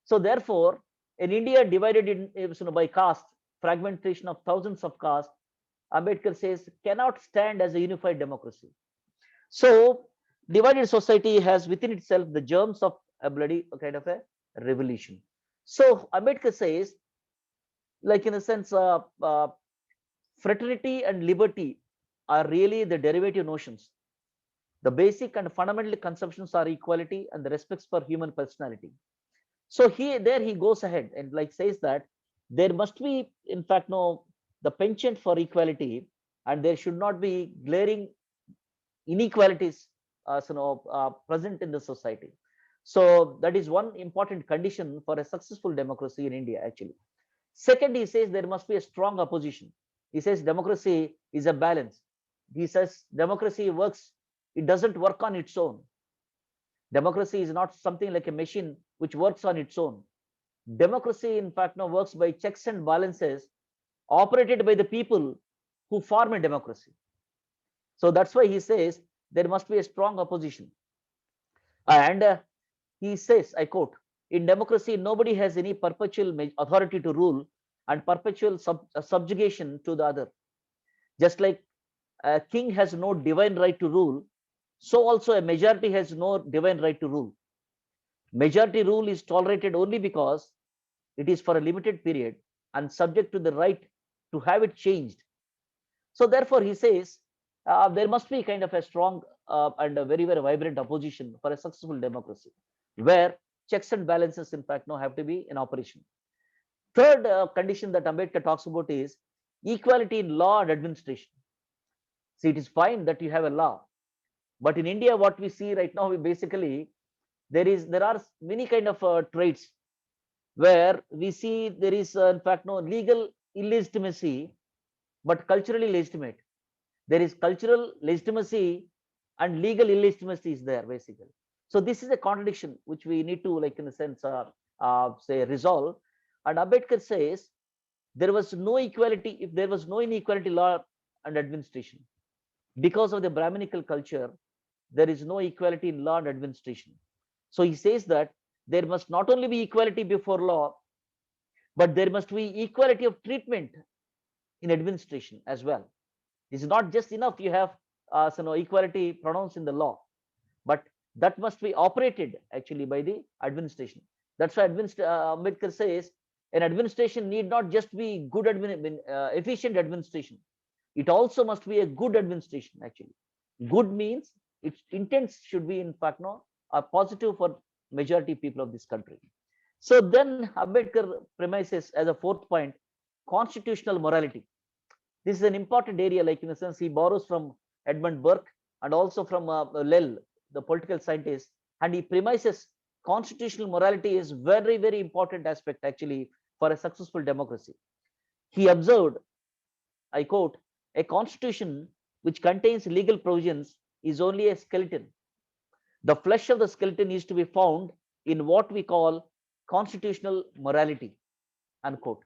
So therefore, in India divided by caste, fragmentation of thousands of castes, Ambedkar says cannot stand as a unified democracy. So divided society has within itself the germs of a bloody kind of a revolution. So Ambedkar says, like in a sense, fraternity and liberty are really the derivative notions. The basic and fundamental conceptions are equality and the respects for human personality. So he goes ahead and like says that there must be, in fact, no, the penchant for equality, and there should not be glaring inequalities present in the society. So that is one important condition for a successful democracy in India, actually. Second, he says there must be a strong opposition. He says democracy is a balance. He says democracy works, it doesn't work on its own. Democracy is not something like a machine which works on its own. Democracy, in fact, now works by checks and balances operated by the people who form a democracy. So that's why he says there must be a strong opposition. And he says, I quote, in democracy, nobody has any perpetual authority to rule and perpetual subjugation to the other. Just like a king has no divine right to rule, so also a majority has no divine right to rule. Majority rule is tolerated only because it is for a limited period and subject to the right to have it changed. So therefore, he says there must be kind of a strong and a very, very vibrant opposition for a successful democracy, where checks and balances, in fact, now have to be in operation. Third condition that Ambedkar talks about is equality in law and administration. See, it is fine that you have a law, but in India, what we see right now, basically there are many kind of traits where we see there is, in fact, no legal illegitimacy, but culturally legitimate. There is cultural legitimacy and legal illegitimacy is there basically. So this is a contradiction which we need to, like in a sense, say resolve. And Ambedkar says there was no equality if there was no inequality law and administration. Because of the Brahminical culture, there is no equality in law and administration. So he says that there must not only be equality before law, but there must be equality of treatment in administration as well. It's not just enough you have equality pronounced in the law, but that must be operated actually by the administration. That's why Ambedkar says an administration need not just be good efficient administration. It also must be a good administration actually. Good means its intents should be in fact no positive for majority people of this country. So then Ambedkar premises as a fourth point constitutional morality. This is an important area, like in a sense he borrows from Edmund Burke and also from Lell, the political scientist, and he premises constitutional morality is very important aspect actually for a successful democracy. He observed, I quote, a constitution which contains legal provisions is only a skeleton. The flesh of the skeleton is to be found in what we call constitutional morality, unquote.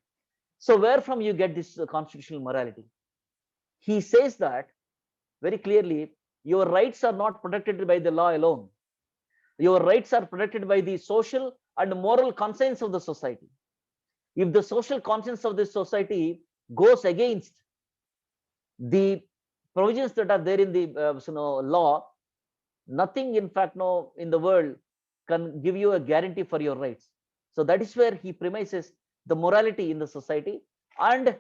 So where from you get this constitutional morality? He says that very clearly, your rights are not protected by the law alone. Your rights are protected by the social and moral conscience of the society. If the social conscience of this society goes against the provisions that are there in the law, nothing in fact no in the world can give you a guarantee for your rights. So that is where he premises the morality in the society and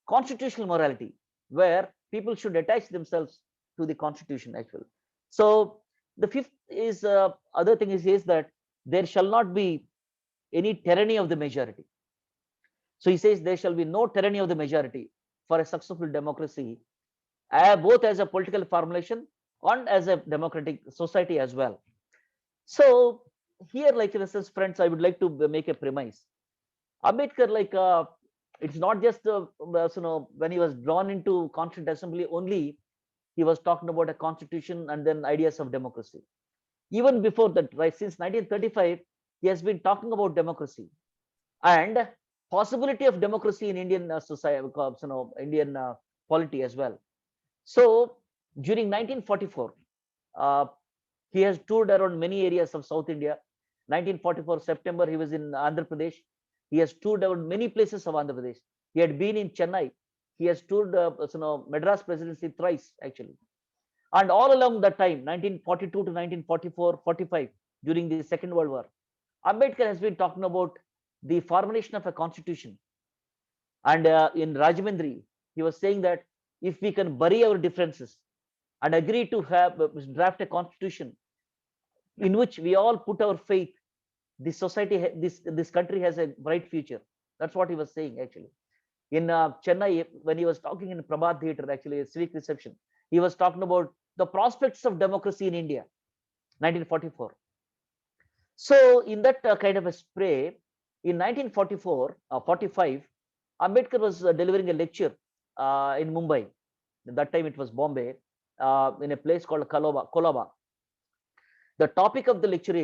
constitutional morality, where people should attach themselves to the constitution actually. So the fifth is other thing is that there shall not be any tyranny of the majority. So he says there shall be no tyranny of the majority for a successful democracy, both as a political formulation and as a democratic society as well. So here, like in a sense, friends, I would like to make a premise. Ambedkar, like it's not just when he was drawn into Constituent Assembly only, he was talking about a constitution and then ideas of democracy. Even before that, right, since 1935, he has been talking about democracy and possibility of democracy in Indian society, Indian polity as well. So during 1944, uh, he has toured around many areas of South India. 1944 September, he was in Andhra Pradesh. He has toured around many places of Andhra Pradesh. He had been in Chennai. He has toured Madras Presidency thrice actually. And all along that time, 1942 to 1944, 45, during the Second World War, Ambedkar has been talking about the formulation of a constitution. And in Rajahmundry, he was saying that if we can bury our differences and agree to have draft a constitution in which we all put our faith, this society, this country has a bright future. That's what he was saying actually. In Chennai, when he was talking in Prabhat Theatre, actually a civic reception, he was talking about the prospects of democracy in India, 1944. So in that kind of a spray, in 1944, 45, Ambedkar was delivering a lecture in Mumbai. At that time it was Bombay, in a place called Kolaba. The topic of the lecture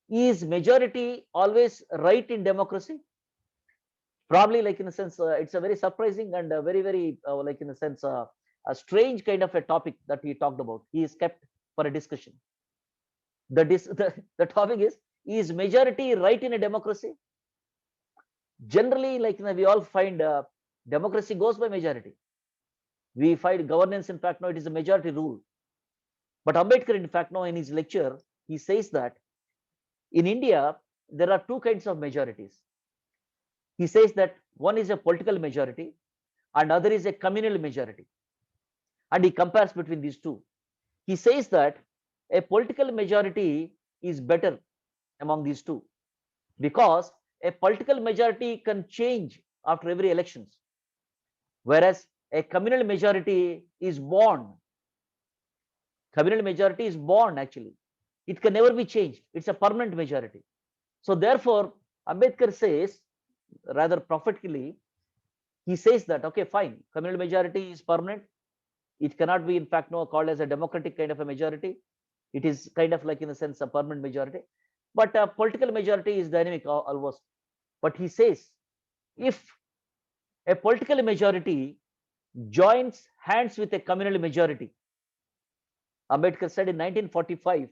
is majority always right in democracy? Probably, like in a sense, it's a very surprising and very like in a sense, a strange kind of a topic that he talked about. He is kept for a discussion. The topic is majority right in a democracy? Generally, like we all find democracy goes by majority. We find governance, in fact, no, it is a majority rule. But Ambedkar, in fact, no, in his lecture, he says that in India, there are two kinds of majorities. He says that one is a political majority and other is a communal majority. And he compares between these two. He says that a political majority is better among these two because a political majority can change after every elections, whereas a communal majority is born. Communal majority is born actually. It can never be changed. It's a permanent majority. So therefore, Ambedkar says, rather prophetically, he says that, okay, fine, communal majority is permanent. It cannot be, in fact, no, called as a democratic kind of a majority. It is kind of like, in a sense, a permanent majority. But a political majority is dynamic almost. But he says, if a political majority joins hands with a communal majority, Ambedkar said in 1945,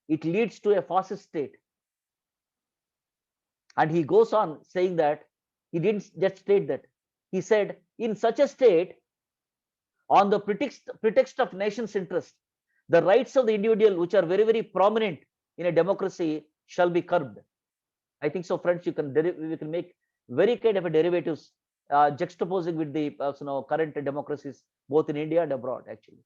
it leads to a fascist state. And he goes on saying that he didn't just state that. He said, in such a state, on the pretext of nation's interest, the rights of the individual, which are very prominent in a democracy, shall be curbed. I think so, friends. We can make very kind of a derivatives juxtaposing with the current democracies, both in India and abroad, actually.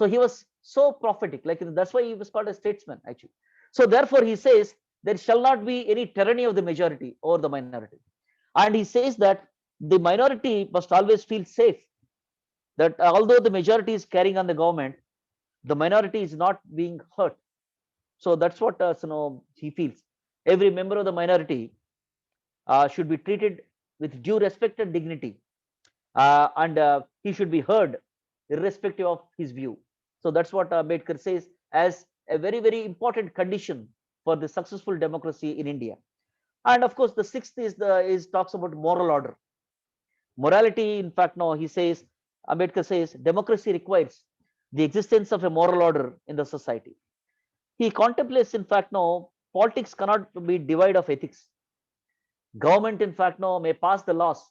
So he was so prophetic, like that's why he was called a statesman actually. So therefore he says there shall not be any tyranny of the majority over the minority. And he says that the minority must always feel safe, that although the majority is carrying on the government, the minority is not being hurt. So that's what he feels. Every member of the minority should be treated with due respect and dignity, and he should be heard irrespective of his view. So that's what Ambedkar says as a very, very important condition for the successful democracy in India. And of course, the sixth is talks about moral order. Morality, in fact, no, he says, Ambedkar says, democracy requires the existence of a moral order in the society. He contemplates, in fact, no, politics cannot be devoid of ethics. Government, in fact, no, may pass the laws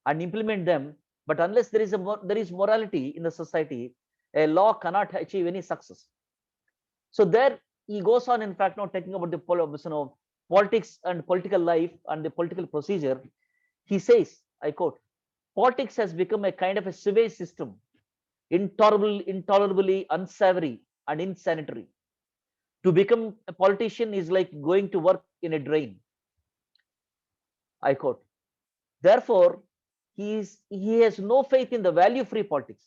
and implement them, but unless there is morality in the society, a law cannot achieve any success. So there he goes on, in fact, now talking about the politics and political life and the political procedure. He says, I quote, politics has become a kind of a sewage system, intolerably unsavory and insanitary. To become a politician is like going to work in a drain. I quote. Therefore, he has no faith in the value-free politics.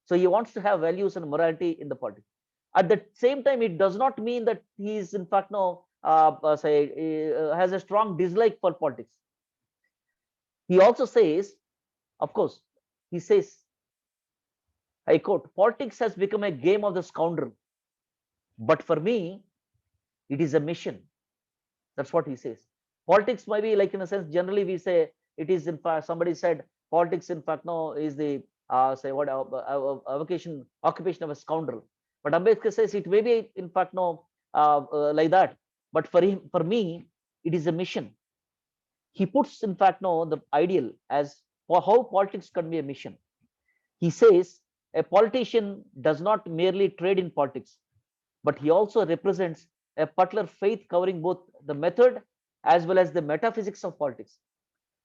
So he wants to have values and morality in the politics. At the same time, it does not mean that he is, in fact, has a strong dislike for politics. He also says, of course, he says, I quote, politics has become a game of the scoundrel, but for me, it is a mission. That's what he says. Politics might be like, in a sense, generally we say it is, in fact, somebody said politics, in fact, no, is the occupation of a scoundrel. But Ambedkar says it may be, in fact, no, like that. But for me, it is a mission. He puts, in fact, no, the ideal as for how politics can be a mission. He says a politician does not merely trade in politics, but he also represents a particular faith covering both the method as well as the metaphysics of politics.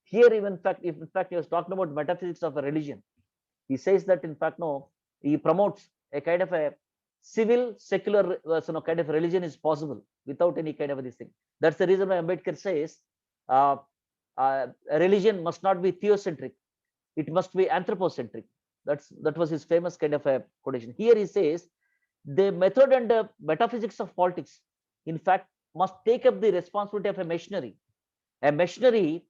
Here, even in fact, he was talking about metaphysics of a religion. He says that, in fact, no, he promotes a kind of a civil, secular, kind of religion is possible without any kind of this thing. That's the reason why Ambedkar says a religion must not be theocentric; it must be anthropocentric. That was his famous kind of a quotation. Here he says the method and the metaphysics of politics, in fact, must take up the responsibility of a machinery. A machinery,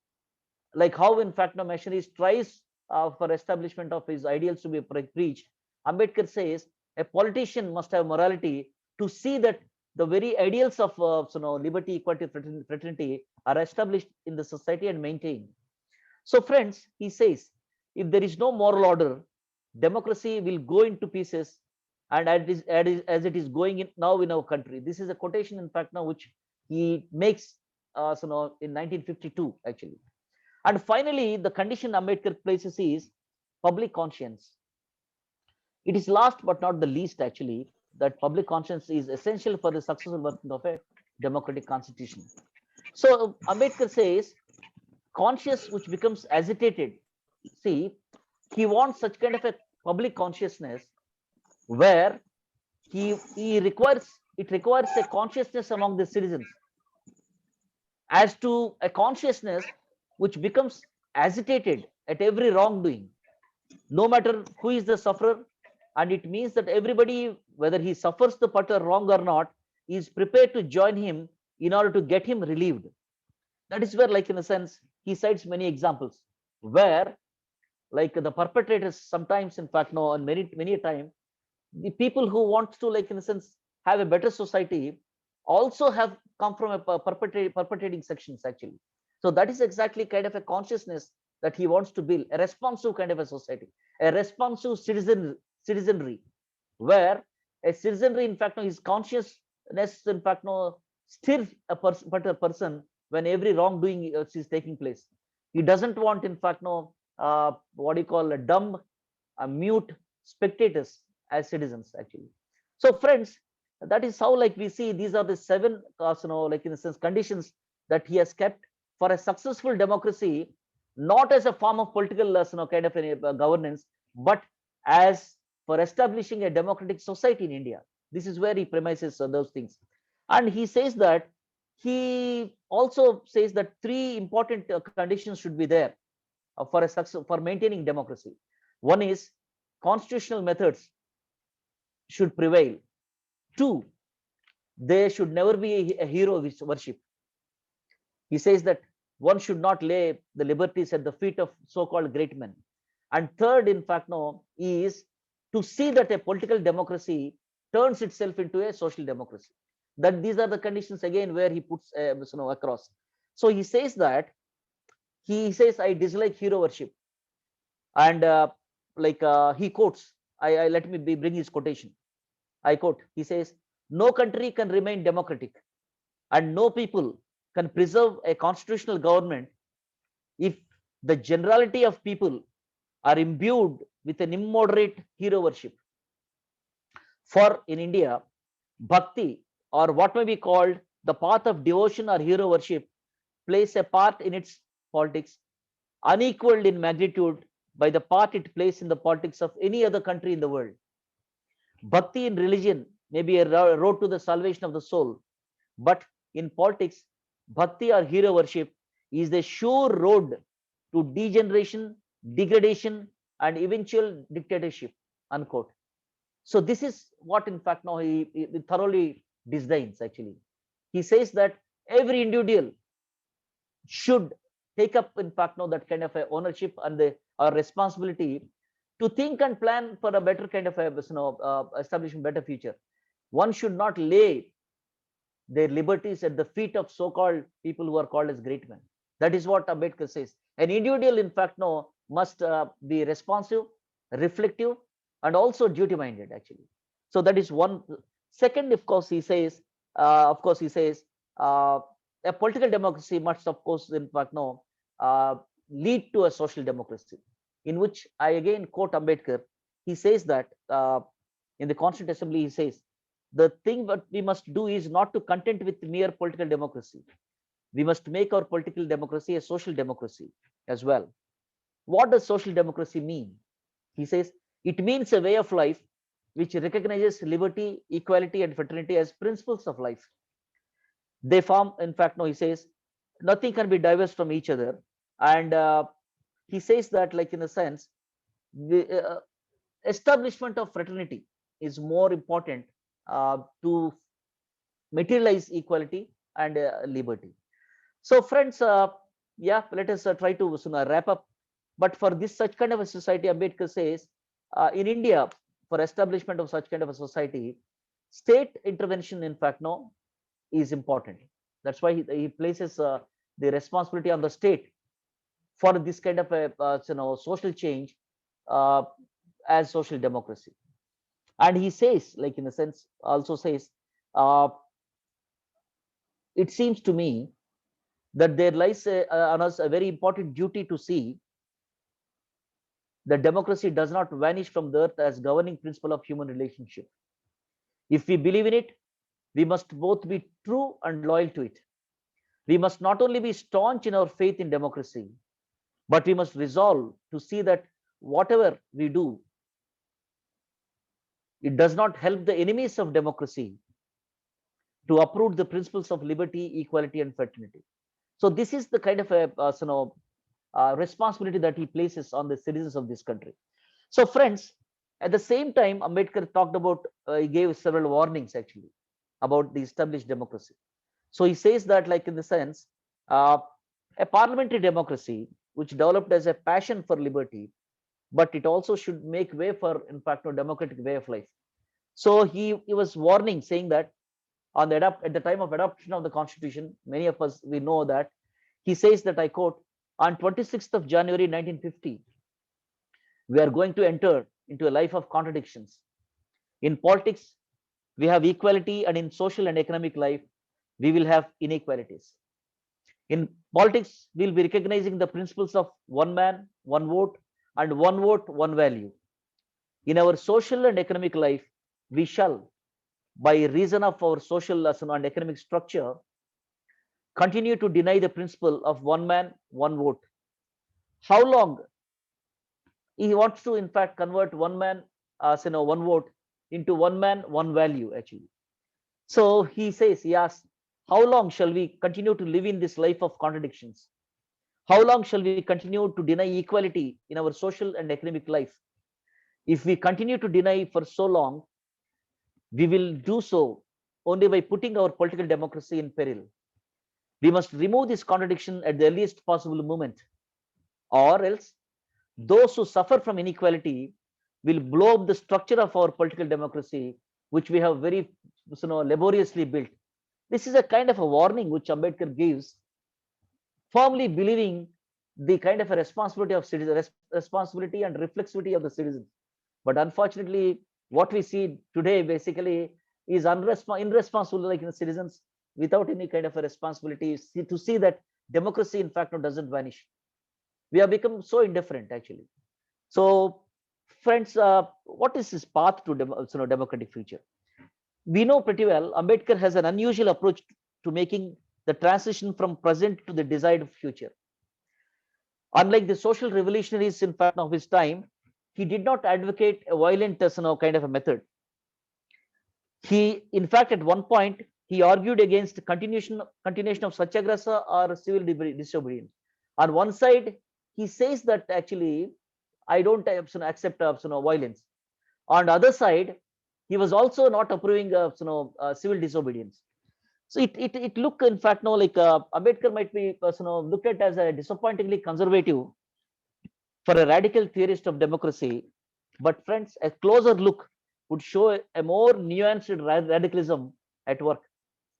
like how, in fact, no machinery tries for establishment of his ideals to be preached. Ambedkar says a politician must have morality to see that the very ideals of liberty, equality, fraternity are established in the society and maintained. So, friends, he says, if there is no moral order, democracy will go into pieces, and as it is going now in our country. This is a quotation, in fact, now which he makes in 1952 actually. And finally, the condition Ambedkar places is public conscience. It is last but not the least, actually, that public conscience is essential for the successful working of a democratic constitution. So Ambedkar says, conscience which becomes agitated. See, he wants such kind of a public consciousness where he requires a consciousness among the citizens as to a consciousness which becomes agitated at every wrongdoing, no matter who is the sufferer. And it means that everybody, whether he suffers the particular wrong or not, is prepared to join him in order to get him relieved. That is where, like, in a sense, he cites many examples where, like, the perpetrators sometimes, in fact, no, and many a time, the people who want to, like, in a sense, have a better society also have come from a perpetrating sections actually. So that is exactly kind of a consciousness that he wants to build, a responsive kind of a society, a responsive citizenry, where a citizenry, in fact, no, his consciousness, in fact, no, stirs a person when every wrongdoing is taking place. He doesn't want, in fact, no, what do you call a dumb, mute spectators as citizens actually. So, friends, that is how, like, we see these are the seven, like, in a sense, conditions that he has kept for a successful democracy, not as a form of political, kind of a governance, but as for establishing a democratic society in India. This is where he premises those things. And he says that, he also says that three important conditions should be there for a success, for maintaining democracy. One is constitutional methods should prevail. Two, there should never be a hero worship. He says that one should not lay the liberties at the feet of so-called great men. And third, in fact, no, is to see that a political democracy turns itself into a social democracy. That these are the conditions again where he puts across. So he says that, he says, I dislike hero worship. And he quotes, I let me bring his quotation. I quote, he says, no country can remain democratic and no people can preserve a constitutional government if the generality of people are imbued with an immoderate hero worship. For in India, bhakti, or what may be called the path of devotion or hero worship, plays a part in its politics unequaled in magnitude by the part it plays in the politics of any other country in the world. Bhakti in religion may be a road to the salvation of the soul, but in politics, bhakti or hero worship is the sure road to degeneration, degradation, and eventual dictatorship. Unquote. So this is what, in fact, now he thoroughly disdains. Actually, he says that every individual should take up, in fact, now that kind of a ownership and the responsibility to think and plan for a better kind of a establishing better future. One should not lay their liberties at the feet of so-called people who are called as great men. That is what Ambedkar says. An individual, in fact, no, must be responsive, reflective, and also duty-minded. Actually, so that is one. Second, of course, he says. A political democracy must, of course, in fact, no, lead to a social democracy, in which I again quote Ambedkar. He says that in the Constituent Assembly, he says, the thing that we must do is not to content with mere political democracy. We must make our political democracy a social democracy as well. What does social democracy mean? He says, it means a way of life which recognizes liberty, equality, and fraternity as principles of life. They form, in fact, no, he says, nothing can be diverse from each other. And he says that, like, in a sense, the establishment of fraternity is more important to materialize equality and liberty. So, friends, yeah, let us try to wrap up. But for this such kind of a society, Ambedkar says, in India, for establishment of such kind of a society, state intervention, in fact, no, is important. That's why he places the responsibility on the state for this kind of a social change as social democracy. And he says, like, in a sense, also says, it seems to me that there lies on us a very important duty to see that democracy does not vanish from the earth as governing principle of human relationship. If we believe in it, we must both be true and loyal to it. We must not only be staunch in our faith in democracy, but we must resolve to see that whatever we do, it does not help the enemies of democracy to uproot the principles of liberty, equality, and fraternity. So this is the kind of a responsibility that he places on the citizens of this country. So, friends, at the same time, Ambedkar talked about, he gave several warnings actually about the established democracy. So he says that, like, in the sense, a parliamentary democracy which developed as a passion for liberty, but it also should make way for, in fact, a democratic way of life. So he was warning, saying that on the at the time of adoption of the constitution, many of us, we know that he says that, I quote, on 26th of January 1950, we are going to enter into a life of contradictions. In politics, we have equality, and in social and economic life, we will have inequalities. In politics, we'll be recognizing the principles of one man, one vote, and one vote, one value. In our social and economic life, we shall, by reason of our social and economic structure, continue to deny the principle of one man, one vote. How long he wants to, in fact, convert one man, one vote into one man, one value actually. So he says, yes, how long shall we continue to live in this life of contradictions? How long shall we continue to deny equality in our social and economic life? If we continue to deny for so long, we will do so only by putting our political democracy in peril. We must remove this contradiction at the earliest possible moment, or else those who suffer from inequality will blow up the structure of our political democracy, which we have very laboriously built. This is a kind of a warning which Ambedkar gives, firmly believing the kind of a responsibility of citizens, responsibility and reflexivity of the citizens. But unfortunately, what we see today basically is irresponsible like the citizens without any kind of a responsibility to see that democracy in fact doesn't vanish. We have become so indifferent actually. So friends, what is this path to democratic future? We know pretty well Ambedkar has an unusual approach to making the transition from present to the desired future. Unlike the social revolutionaries in fact of his time, he did not advocate a violent kind of a method. He, in fact, at one point, he argued against continuation of satyagraha or civil disobedience. On one side, he says that actually, I don't accept violence. On the other side, he was also not approving of civil disobedience. So it look in fact no like Ambedkar might be looked at as a disappointingly conservative for a radical theorist of democracy. But friends, a closer look would show a more nuanced radicalism at work.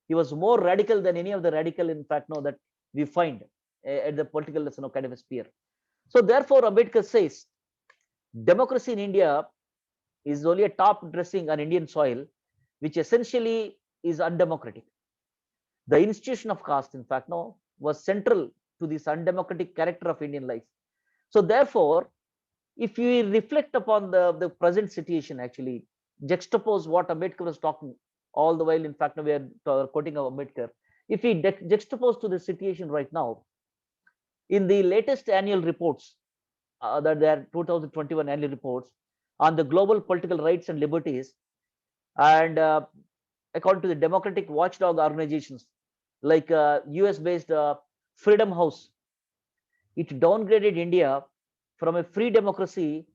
He was more radical than any of the radical, in fact, no, that we find at the political kind of a sphere. So therefore, Ambedkar says democracy in India is only a top dressing on Indian soil, which essentially is undemocratic. The institution of caste, in fact, no, was central to this undemocratic character of Indian life. So therefore, if we reflect upon the present situation, actually juxtapose what Ambedkar was talking all the while, in fact, we are quoting Ambedkar. If we juxtapose to the situation right now, in the latest annual reports, that there are 2021 annual reports on the global political rights and liberties, and according to the democratic watchdog organizations like US-based Freedom House, it downgraded India from a free democracy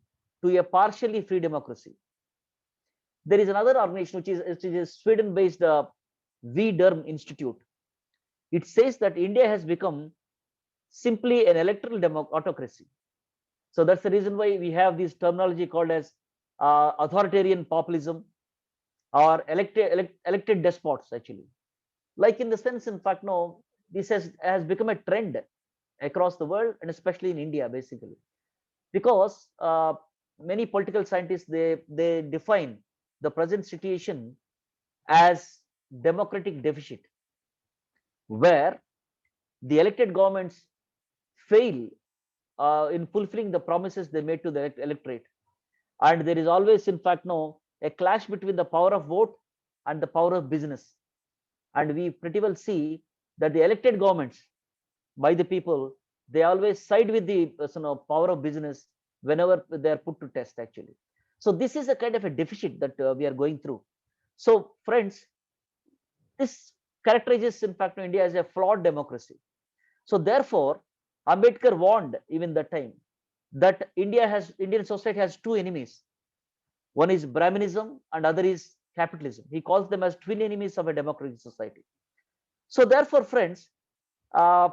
to a partially free democracy. There is another organization which is Sweden-based V-Derm Institute. It says that India has become simply an electoral autocracy. So that's the reason why we have this terminology called as authoritarian populism or elected despots actually. Like in the sense, in fact, no, this has become a trend across the world and especially in India basically, because many political scientists they define the present situation as democratic deficit, where the elected governments fail in fulfilling the promises they made to the electorate, and there is always in fact no a clash between the power of vote and the power of business. And we pretty well see that the elected governments by the people, they always side with the power of business whenever they are put to test actually. So this is a kind of a deficit that we are going through. So friends, this characterizes in fact India as a flawed democracy. So therefore, Ambedkar warned even that time that Indian society has two enemies. One is Brahminism and other is capitalism. He calls them as twin enemies of a democratic society. So therefore, friends, uh,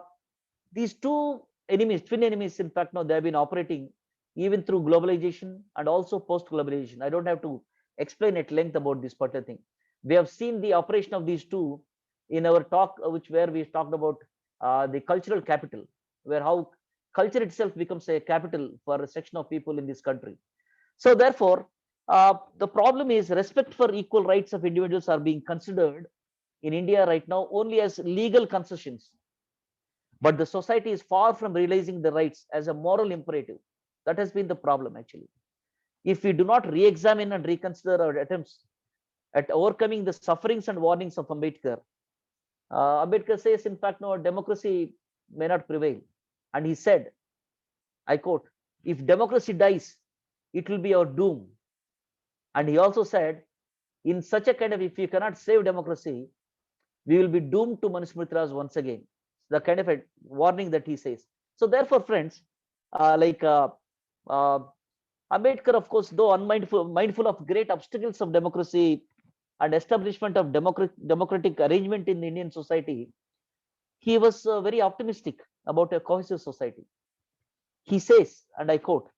these two enemies, twin enemies, in fact, now they have been operating even through globalization and also post-globalization. I don't have to explain at length about this particular thing. We have seen the operation of these two in our talk, where we talked about the cultural capital, where how culture itself becomes a capital for a section of people in this country. So therefore, the problem is respect for equal rights of individuals are being considered in India right now only as legal concessions. But the society is far from realizing the rights as a moral imperative. That has been the problem actually. If we do not re-examine and reconsider our attempts at overcoming the sufferings and warnings of Ambedkar, Ambedkar says, in fact, no, democracy may not prevail. And he said, I quote, if democracy dies, it will be our doom. And he also said, in such a kind of, if you cannot save democracy, we will be doomed to Manusmritas once again. The kind of a warning that he says. So therefore, friends, uh, like uh, uh, Ambedkar, of course, though mindful of great obstacles of democracy and establishment of democratic arrangement in the Indian society, he was very optimistic about a cohesive society. He says, and I quote,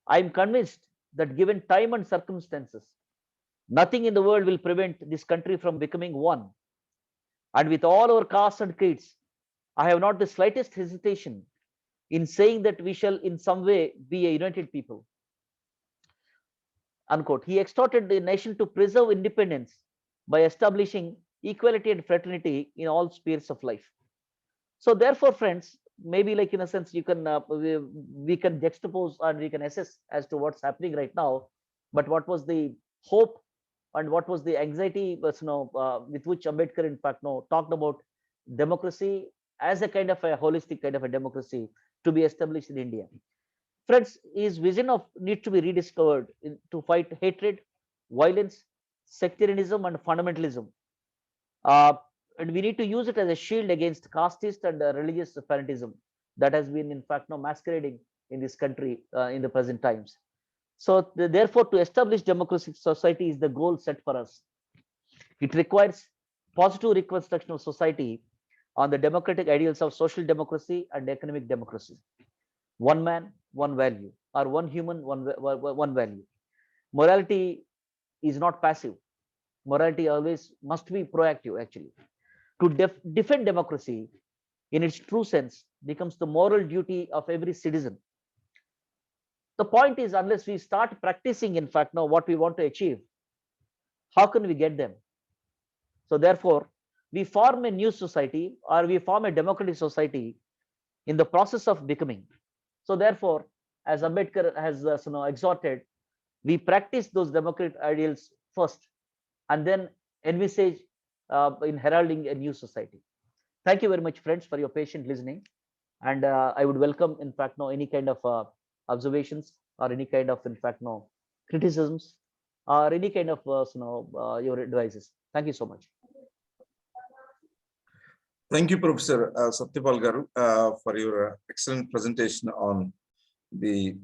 I am convinced that given time and circumstances, nothing in the world will prevent this country from becoming one. And with all our castes and creeds, I have not the slightest hesitation in saying that we shall in some way be a united people. Unquote. He exhorted the nation to preserve independence by establishing equality and fraternity in all spheres of life. So therefore, friends, maybe like in a sense, you can we can juxtapose and we can assess as to what's happening right now. But what was the hope and what was the anxiety, with which Ambedkar, in fact, talked about democracy as a kind of a holistic kind of a democracy to be established in India. Friends, his vision of needs to be rediscovered to fight hatred, violence, sectarianism, and fundamentalism. Uh, and we need to use it as a shield against casteist and religious fanatism that has been, in fact, now masquerading in this country in the present times. So, therefore, to establish democratic society is the goal set for us. It requires positive reconstruction of society on the democratic ideals of social democracy and economic democracy. One man, one value, or one human, one value. Morality is not passive. Morality always must be proactive, actually. To defend democracy in its true sense becomes the moral duty of every citizen. The point is, unless we start practicing, in fact, now what we want to achieve, how can we get them? So therefore, we form a new society or we form a democratic society in the process of becoming. So therefore, as Ambedkar has exhorted, we practice those democratic ideals first and then envisage in heralding a new society. Thank you very much, friends, for your patient listening. And I would welcome, in fact, any kind of observations or any kind of, in fact, criticisms or any kind of, your advices. Thank you so much. Thank you, Professor Satyapal Garu, for your excellent presentation on the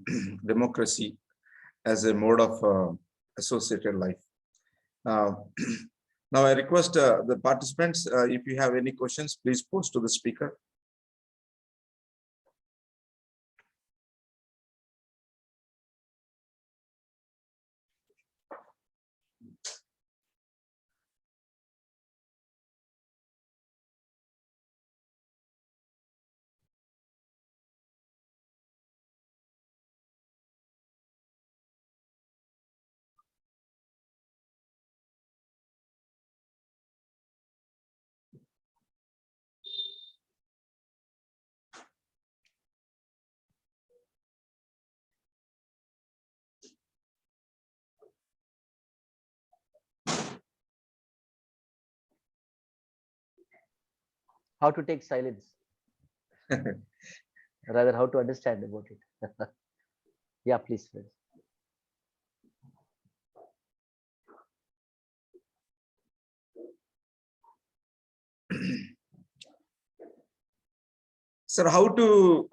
democracy as a mode of associated life. Now, I request the participants, if you have any questions, please post to the speaker. How to take silence, rather how to understand about it. Yeah, please, friends. Sir, how to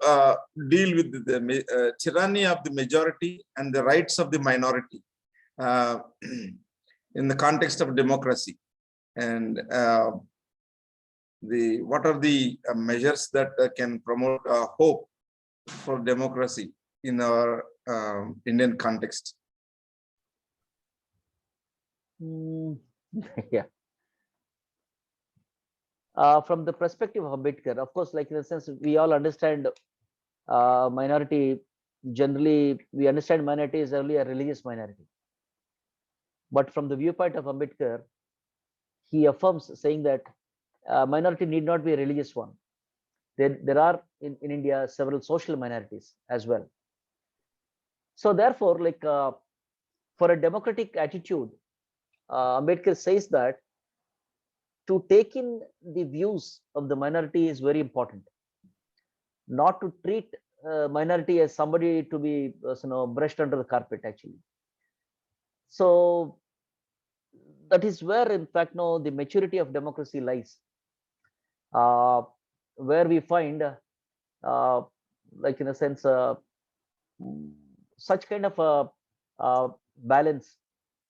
deal with the tyranny of the majority and the rights of the minority uh, in the context of democracy, and what are the measures that can promote hope for democracy in our Indian context? Yeah. From the perspective of Ambedkar, of course, like in a sense, we all understand minority. Generally, we understand minority is only a religious minority. But from the viewpoint of Ambedkar, he affirms saying that minority need not be a religious one. There are in India several social minorities as well. So therefore, like for a democratic attitude, Ambedkar says that to take in the views of the minority is very important. Not to treat minority as somebody to be brushed under the carpet, actually. So that is where, in fact, no, the maturity of democracy lies, uh, where we find, like in a sense, mm, such kind of a balance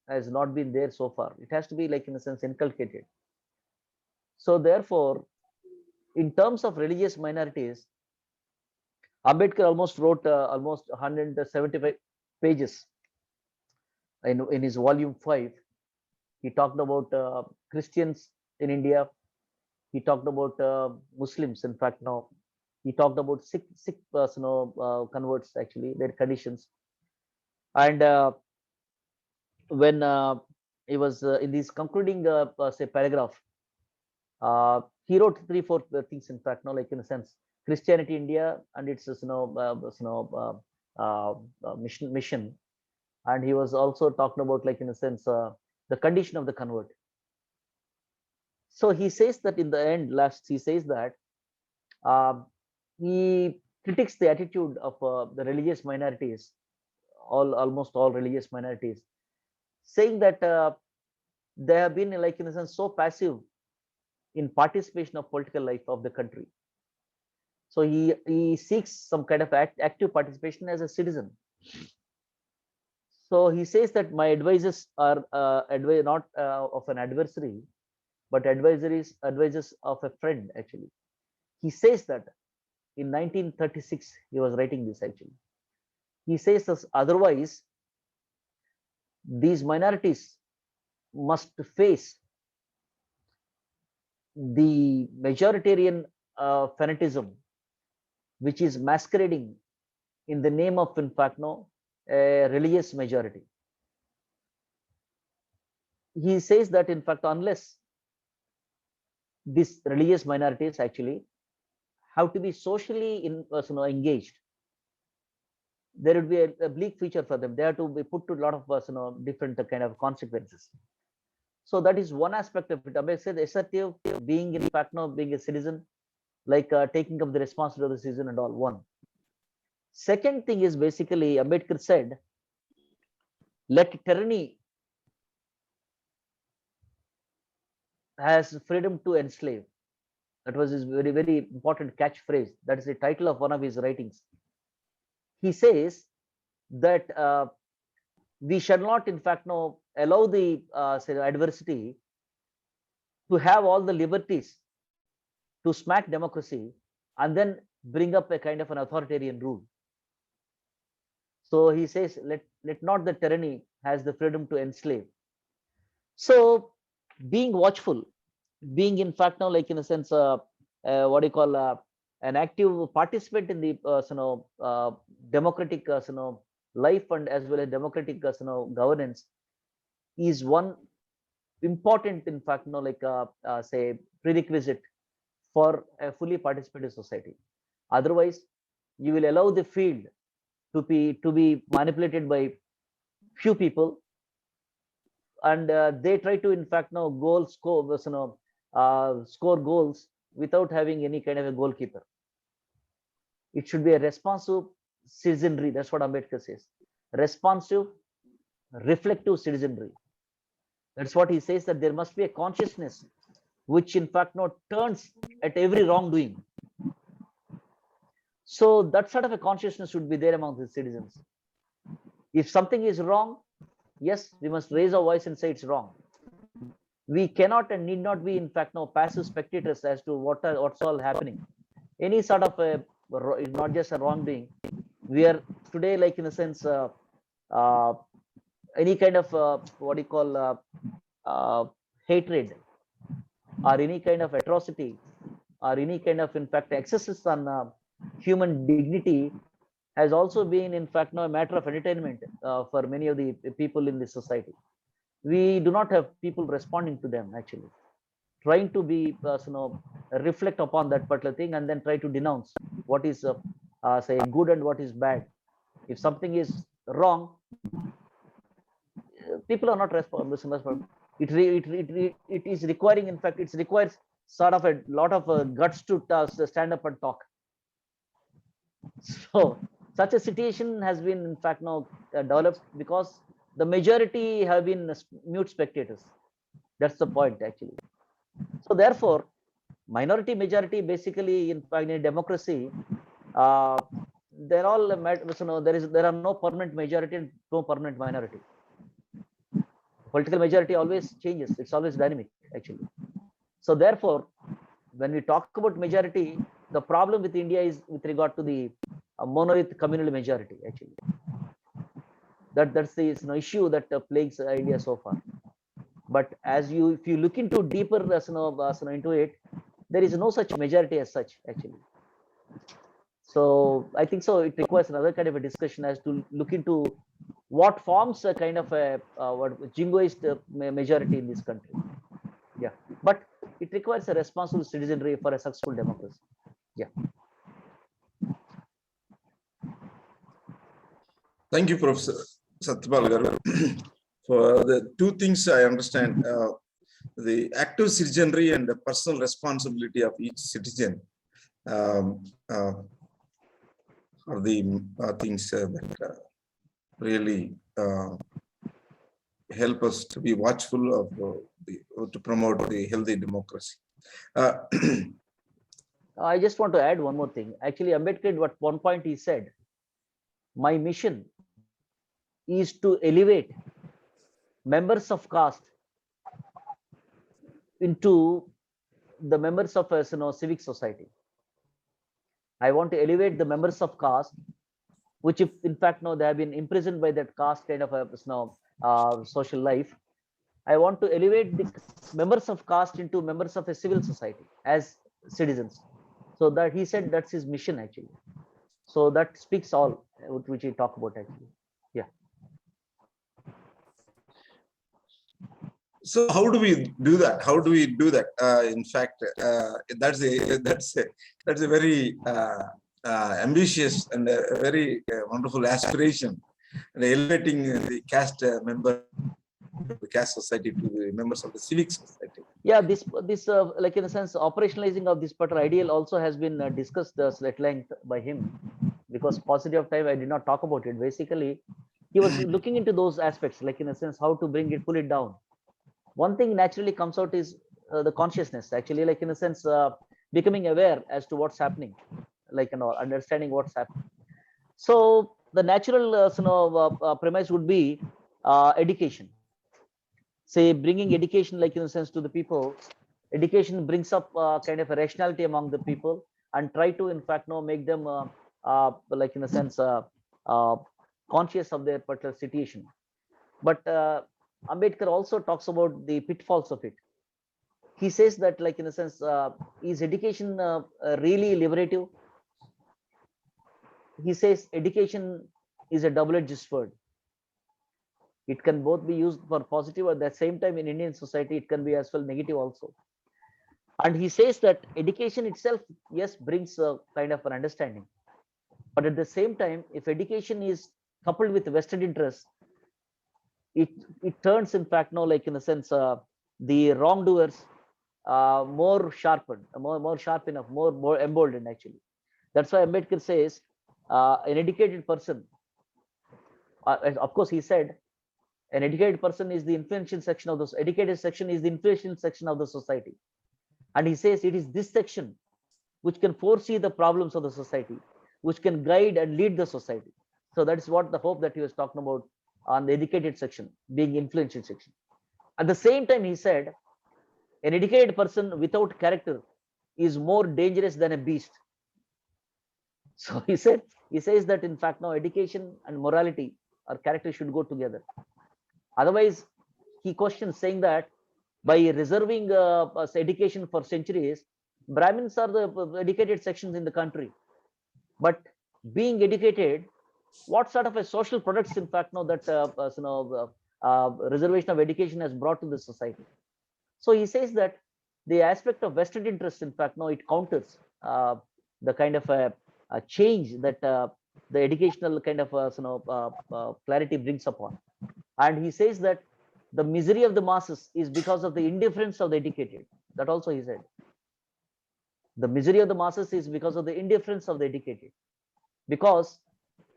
has not been there so far. It has to be, like in a sense, inculcated. So therefore, in terms of religious minorities, Ambedkar almost wrote almost 175 pages in his volume 5. He talked about Christians in India. He talked about Muslims. In fact, now he talked about sick converts, actually their conditions. And when he was in this concluding say paragraph, he wrote 3 4 things. In fact, now, like in a sense, Christianity India and its mission. And he was also talking about, like in a sense, the condition of the convert. So he says that in the end, last he says that uh, he critiques the attitude of the religious minorities, almost all religious minorities, saying that they have been, like in a sense, so passive in participation of political life of the country. So he seeks some kind of active participation as a citizen. So he says that my advisors are not of an adversary, but advisors of a friend. Actually, he says that in 1936 he was writing this. Actually, he says this, otherwise these minorities must face the majoritarian fanatism, which is masquerading in the name of, in fact, no, a religious majority. He says that, in fact, unless these religious minorities actually have to be socially engaged, there would be a bleak future for them. They have to be put to a lot of different kind of consequences. So that is one aspect of it. Ambedkar said assertive, being, in fact, now being a citizen, like taking up the responsibility of the citizen and all. One. Second thing is, basically, Ambedkar said, let tyranny has freedom to enslave. That was his very, very important catchphrase. That is the title of one of his writings. He says that we shall not, in fact, no, allow the say adversity to have all the liberties to smack democracy and then bring up a kind of an authoritarian rule. So he says, let not the tyranny has the freedom to enslave. So being watchful, being, in fact, now, like in a sense, what do you call an active participant in the democratic life, and as well as democratic governance, is one important, in fact, like say prerequisite for a fully participative society. Otherwise, you will allow the field to be manipulated by few people, and they try to, in fact, now score goals without having any kind of a goalkeeper. It should be a responsive citizenry. That's what Ambedkar says. Responsive, reflective citizenry. That's what he says, that there must be a consciousness which, in fact, now turns at every wrongdoing. So that sort of a consciousness should be there among the citizens. If something is wrong, yes, we must raise our voice and say it's wrong. We cannot and need not be, in fact, now passive spectators as to what's all happening. Any sort of a, not just a wrongdoing. We are today, like in a sense, any kind of what do you call hatred, or any kind of atrocity, or any kind of, in fact, excesses on human dignity has also been, in fact, now a matter of entertainment for many of the people in this society. We do not have people responding to them, actually trying to be reflect upon that particular thing, and then try to denounce what is say good and what is bad. If something is wrong, people are not responding. It is requiring, in fact, it requires sort of a lot of guts to stand up and talk. So such a situation has been, in fact, now developed because the majority have been mute spectators. That's the point actually. So therefore, minority majority basically in fact in democracy, uh, they're all there are no permanent majority and no permanent minority. Political majority always changes. It's always dynamic actually. So therefore, when we talk about majority, the problem with India is with regard to the monolith communal majority actually. That's the issue that plagues India so far. But if you look into deeper into it, there is no such majority as such actually. So I think so it requires another kind of a discussion as to look into what forms a kind of a jingoist majority in this country. Yeah, but it requires a responsible citizenry for a successful democracy. Yeah. Thank you, Professor Satyapal garu. For the two things I understand, the active citizenry and the personal responsibility of each citizen um, are the things that really help us to be watchful of to promote the healthy democracy. I just want to add one more thing. Actually, Ambedkar, at one point he said, my mission is to elevate members of caste into the members of a civic society. I want to elevate the members of caste, which if in fact no, they have been imprisoned by that caste kind of a social life. I want to elevate the members of caste into members of a civil society as citizens. So that he said that's his mission actually. So that speaks all which we talk about actually. Yeah. So how do we do that? How do we do that? In fact, that's a very ambitious and a very wonderful aspiration, and elevating the caste member of the caste society to the members of the civic society. Yeah, this like in a sense operationalizing of this particular ideal also has been discussed at length by him, because paucity of time I did not talk about it. Basically, he was looking into those aspects, like in a sense how to pull it down. One thing naturally comes out is the consciousness actually, like in a sense becoming aware as to what's happening, like understanding what's happening. So the natural premise would be education. Say bringing education, like in a sense, to the people. Education brings up kind of a rationality among the people and try to in fact make them like in a sense uh, conscious of their particular situation. But Ambedkar also talks about the pitfalls of it. He says that, like in a sense, is education really liberative? He says education is a double-edged sword. It can both be used for positive, at the same time in Indian society it can be as well negative also. And he says that education itself, yes, brings a kind of an understanding, but at the same time, if education is coupled with vested interest, it turns in fact like in a sense the wrongdoers more sharpened, more sharp enough, more emboldened actually. That's why Ambedkar says an educated person, of course he said an educated person is the influential section of this educated section is the influential section of the society. And he says it is this section which can foresee the problems of the society, which can guide and lead the society. So that is what the hope that he was talking about on the educated section being influential section. At the same time, he said an educated person without character is more dangerous than a beast. So he says that in fact now education and morality or character should go together. Otherwise, he questions, saying that by reserving education for centuries, Brahmins are the educated sections in the country. But being educated, what sort of a social products, in fact, now that reservation of education has brought to the society? So he says that the aspect of vested interest, in fact, now it counters the kind of a change that the educational kind of clarity brings upon. And he says that the misery of the masses is because of the indifference of the educated. That also he said. The misery of the masses is because of the indifference of the educated. Because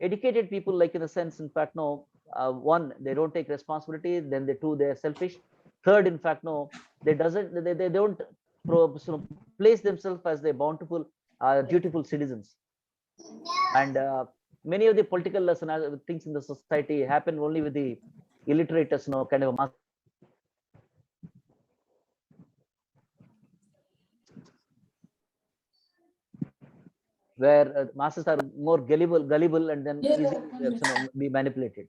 educated people, like in a sense, in fact, no, one, they don't take responsibility. Then two, they are selfish. Third, in fact, no, they don't place themselves as the bountiful, dutiful citizens. And many of the political things in the society happen only with the illiterate, kind of a mass, where masses are more gullible, and then easily be manipulated.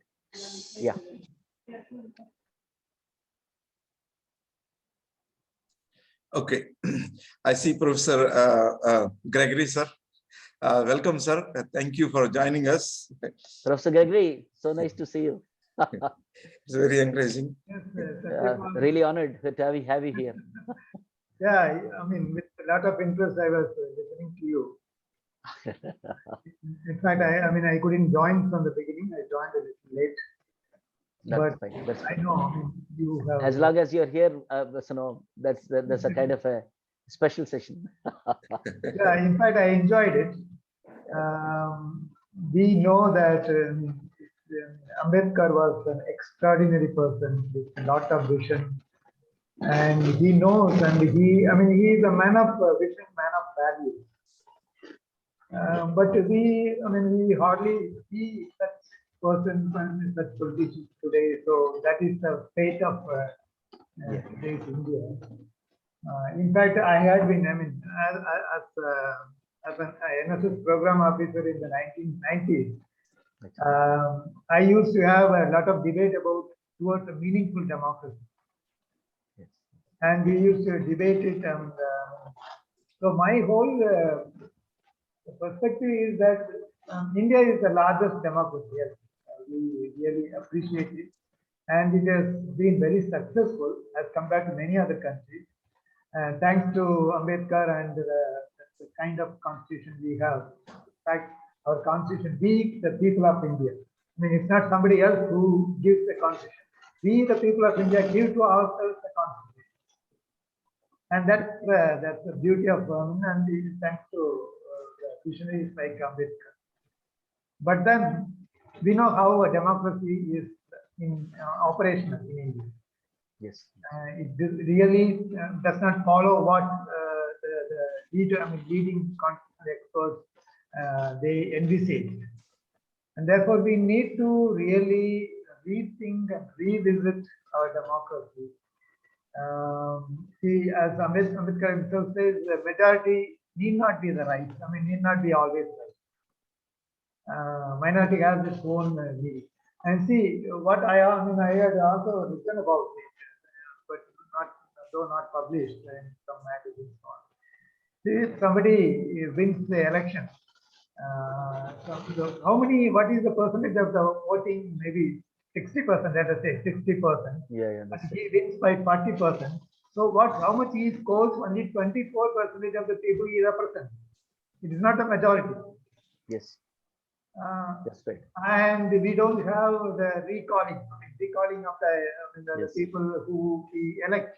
Yeah. Okay, I see Professor Gregory, sir. Welcome, sir. Thank you for joining us. Professor Gregory, so nice to see you. It's very encouraging. Yes, really honored to have you here. Yeah, I mean, with a lot of interest, I was listening to you. In fact, I couldn't join from the beginning. I joined a little late. That's but fine. That's I fine. know, I mean, you have. As long as you're here, that's a kind of a special session. Yeah, in fact, I enjoyed it. We know that Ambedkar was an extraordinary person with a lot of vision, and he knows, and he is a man of vision, man of values. But we hardly see such persons and such politicians today. So that is the fate of today's India. In fact, I had been, as an NSS program officer in the 1990s, I used to have a lot of debate towards a meaningful democracy. Yes. And we used to debate it. And so my whole perspective is that India is the largest democracy. Yes. We really appreciate it. And it has been very successful as compared to many other countries. Thanks to Ambedkar and the kind of constitution we have. In fact, our constitution, we, the people of India. I mean, it's not somebody else who gives the constitution. We, the people of India, give to ourselves the constitution. And that's the beauty of and thanks to visionaries like Ambedkar. But then we know how a democracy is operational in India. Yes. It really does not follow what the leading experts they envisage, and therefore we need to really rethink and revisit our democracy. See, as Ambedkar himself says, the majority need not be the right. I mean, need not be always right. Minority has its own need. And see, what I had also written about it, but though not published in some magazines. See, if somebody wins the election, what is the percentage of the voting? Maybe 60%, let us say 60%. Yeah, and he wins by 40%. So how much he scores? Only 24% of the people he represents. It is not a majority. Yes. That's right. And we don't have the recalling of the Yes. people who we elect.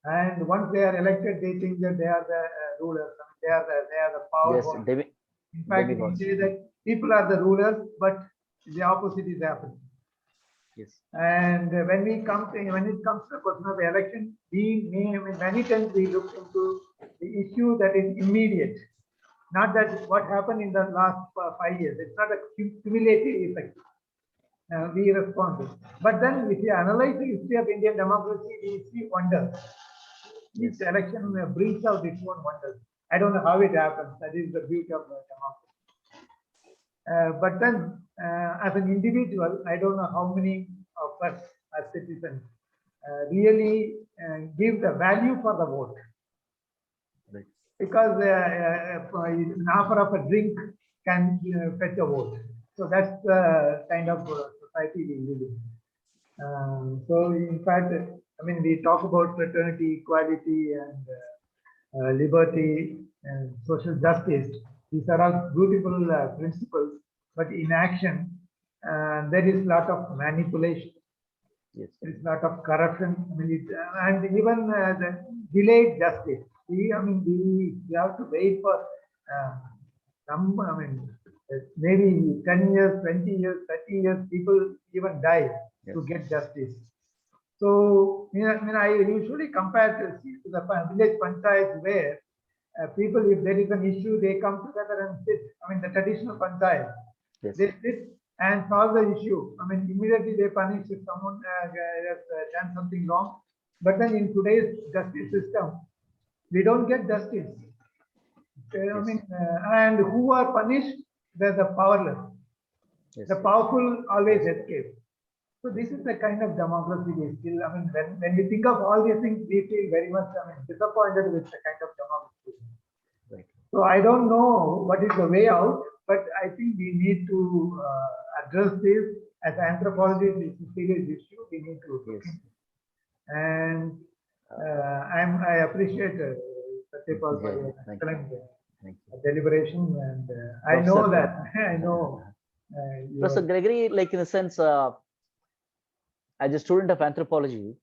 And once they are elected, they think that they are the rulers. They are the powerful. Yes. In fact, we say that people are the rulers, but the opposite is happening. Yes. And when it comes to the question of the election, many times we look into the issue that is immediate, not that what happened in the last 5 years. It's not a cumulative effect. We respond. But then, if you analyze the history of Indian democracy, we see wonders. Each election brings out its own wonders. I don't know how it happens. That is the beauty of democracy. But then, as an individual, I don't know how many of us as citizens really give the value for the vote. Right. Because an offer of a drink can fetch a vote. So that's the kind of society we live in. So in fact, we talk about fraternity, equality, and liberty and social justice. These are all beautiful principles, but in action, there is a lot of manipulation. Yes. There is a lot of corruption, and even the delayed justice. We have to wait for maybe 10 years, 20 years, 30 years, people even die to get justice. So, I usually compare to the village panchayats where people, if there is an issue, they come together and sit. The traditional panchayat, they sit and solve the issue. Immediately they punish if someone has done something wrong. But then in today's justice system, we don't get justice. And who are punished? They're the powerless. The powerful always escape. So this is the kind of democracy we still, when we think of all these things, we feel very much, disappointed with the kind of democracy. Right. So I don't know what is the way out, but I think we need to address this as anthropology. This is a serious issue. We need to look into it. And I appreciate Satyapal for your excellent deliberation, and I know that I know. Professor Gregory, like in a sense, as a student of anthropology,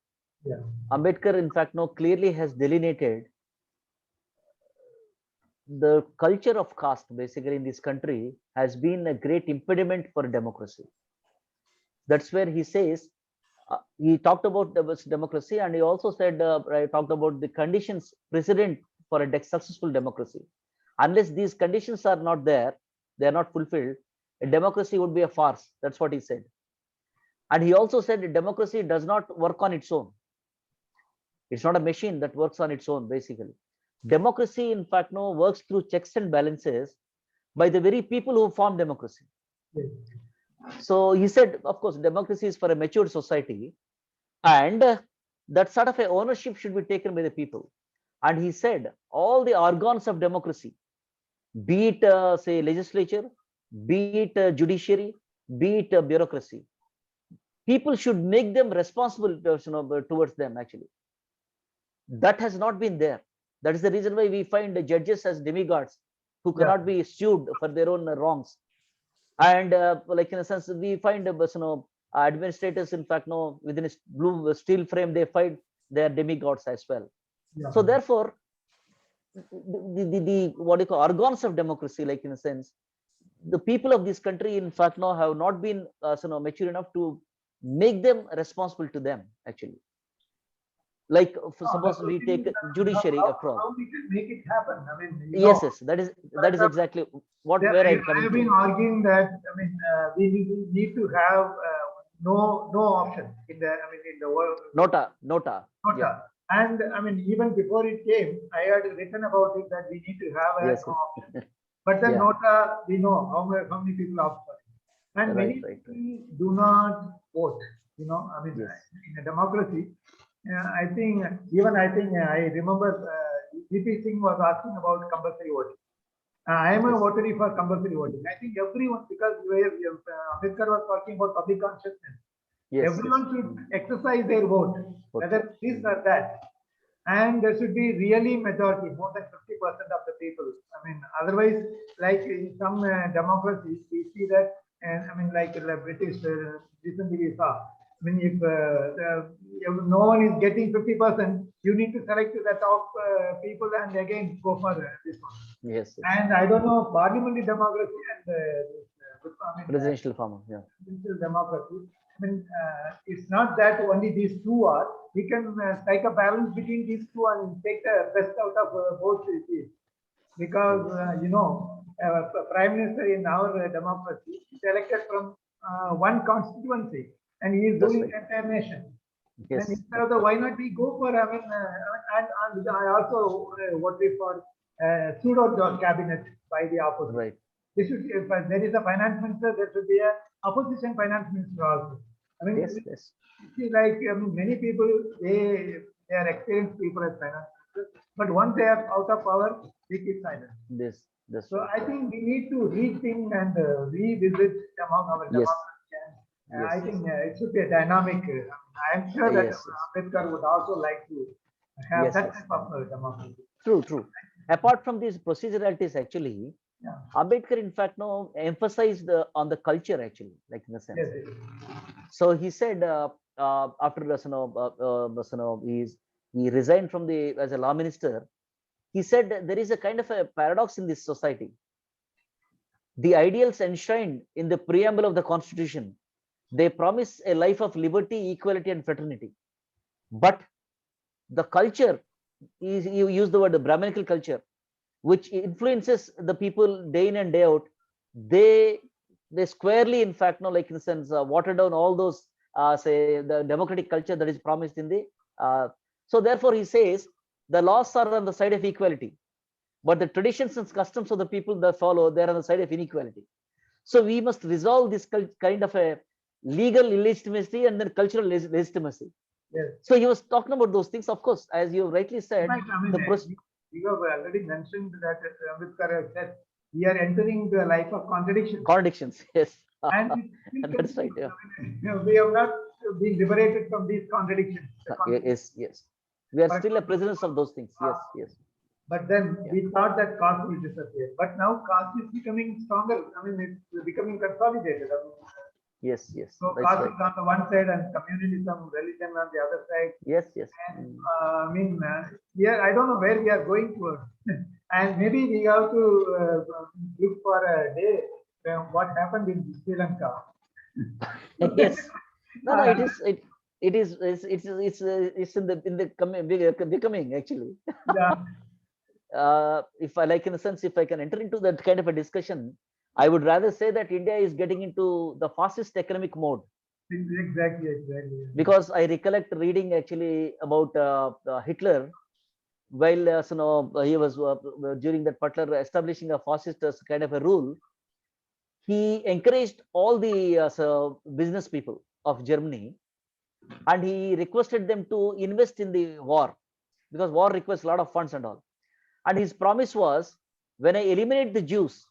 Ambedkar, in fact, clearly has delineated the culture of caste basically in this country has been a great impediment for democracy. That's where he says, he talked about democracy, and he also said, talked about the conditions precedent for a successful democracy. Unless these conditions are not there, they are not fulfilled, a democracy would be a farce. That's what he said. And he also said that democracy does not work on its own. It's not a machine that works on its own, basically. Democracy, in fact, works through checks and balances by the very people who form democracy. So he said, of course, democracy is for a matured society, and that sort of a ownership should be taken by the people. And he said, all the organs of democracy, be it, say, legislature, be it judiciary, be it bureaucracy, people should make them responsible towards them, actually. That has not been there. That is the reason why we find the judges as demigods who cannot be sued for their own wrongs. And like in a sense, we find administrators, in fact, within a blue steel frame, they find they are demigods as well. So therefore, the what you call organs of democracy, like in a sense, the people of this country, in fact, have not been mature enough to make them responsible to them, actually. Like suppose we take judiciary after all. How we can make it happen? Yes, that is exactly what where I'm coming. I have been arguing that we need to have no option in the world. Nota. Yeah. And even before it came, I had written about it that we need to have a no option. But then nota, we know how many people opt for it, and many people do not vote. In a democracy. I remember VP Singh was asking about compulsory voting. I am a votary for compulsory voting. I think everyone, because Ambedkar was talking about public consciousness, everyone should exercise their vote, whether this or that. And there should be really majority, more than 50% of the people. Otherwise, like in some democracies, we see that, like the British recently we saw. If no one is getting 50%, you need to select the top people and again go for this one. Yes. And I don't know, parliamentary democracy and presidential form, presidential democracy. It's not that only these two are. We can strike a balance between these two and take the best out of both cities. Because Prime Minister in our democracy is elected from one constituency. And he is ruling the entire nation. And instead of why not we go for, and I also voted for pseudo cabinet by the opposition. Right. This should, if there is a finance minister, there should be a opposition finance minister also. See, like many people, they are experienced people as finance ministers, but once they are out of power, they keep silent. So I think we need to rethink and revisit among our democracy. I think it should be a dynamic. I am sure that Ambedkar would also like to have that type of democracy. True. Apart from these proceduralities, actually, Ambedkar, in fact, emphasized on the culture, actually, like in a sense. So he said after he resigned from as a law minister, he said there is a kind of a paradox in this society. The ideals enshrined in the preamble of the Constitution, they promise a life of liberty, equality, and fraternity. But the culture is, you use the word the Brahminical culture, which influences the people day in and day out. They they squarely, in fact, no, like in the sense, water down all those, say, the democratic culture that is promised in the. So therefore, he says the laws are on the side of equality, but the traditions and customs of the people that follow, they're on the side of inequality. So we must resolve this kind of a legal illegitimacy and then cultural legitimacy. Yes. So he was talking about those things. Of course, as you rightly said, In fact, I mean, you have already mentioned that Ambedkar has said we are entering the life of contradictions. Contradictions, yes. And that's right. Yeah. We have not been liberated from these contradictions. Yes, yes. We are still a prisoners of those things. Yes, yes. But then we thought that caste will disappear. But now caste is becoming stronger. I mean, it's becoming consolidated. I mean, yes, yes. so That's caste right. is on the one side and communalism, religion on the other side. Yes, yes. And, I mean, here I don't know where we are going towards. And maybe we have to look for a day what happened in Sri Lanka. Yes. No, it is. It's in the becoming actually. Yeah. If I like, in a sense, if I can enter into that kind of a discussion, I would rather say that India is getting into the fastest economic mode. Exactly. Because I recollect reading actually about Hitler, while he was during that particular establishing a fascist kind of a rule. He encouraged all the business people of Germany, and he requested them to invest in the war, because war requires a lot of funds and all. And his promise was, when I eliminate the Jews,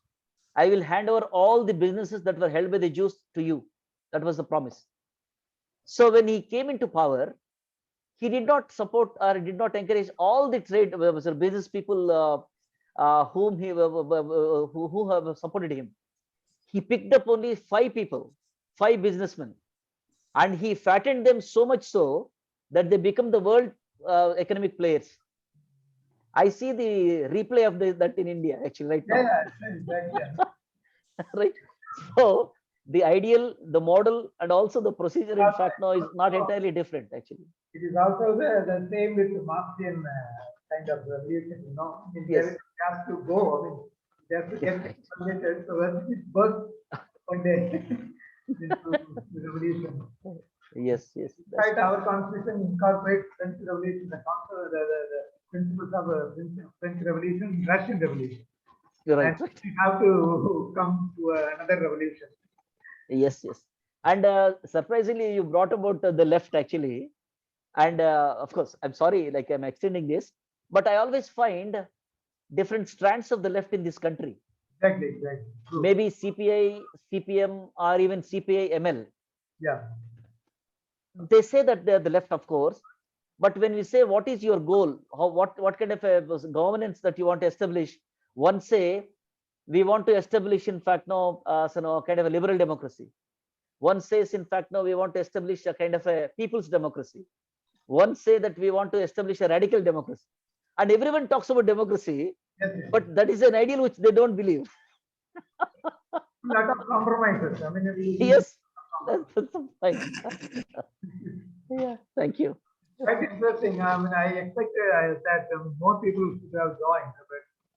I will hand over all the businesses that were held by the Jews to you. That was the promise. So when he came into power, he did not support or did not encourage all the trade business people whom he who have supported him. He picked up only 5 people, 5 businessmen, and he fattened them so much so that they become the world economic players. I see the replay of that in India actually right now. Yeah, exactly. Right. So the ideal, the model, and also the procedure, in fact, now is not entirely different actually. It is also the same with the Marxian kind of revolution, you know. I mean, Yes. there has to go. I mean, they have to get converted. So when it works one day into the revolution. Yes, yes. In fact, our constitution incorporates French Revolution, the principles of French Revolution, Russian Revolution. You're right. And we have to come to another revolution. Yes, yes. And surprisingly, you brought about the left actually. And of course, I'm sorry, like I'm extending this, but I always find different strands of the left in this country. Exactly. True. Maybe CPI, CPM, or even CPI ML. Yeah. They say that they're the left, of course, but when we say what is your goal, what kind of a governance that you want to establish, one say we want to establish, in fact, kind of a liberal democracy. One says, in fact, no, we want to establish a kind of a people's democracy. One say that we want to establish a radical democracy, and everyone talks about democracy, yes. But that is an ideal which they don't believe. A lot of compromises. I mean, yes, that's fine. Yeah, thank you. Quite interesting. I mean, I expected that more people should have joined.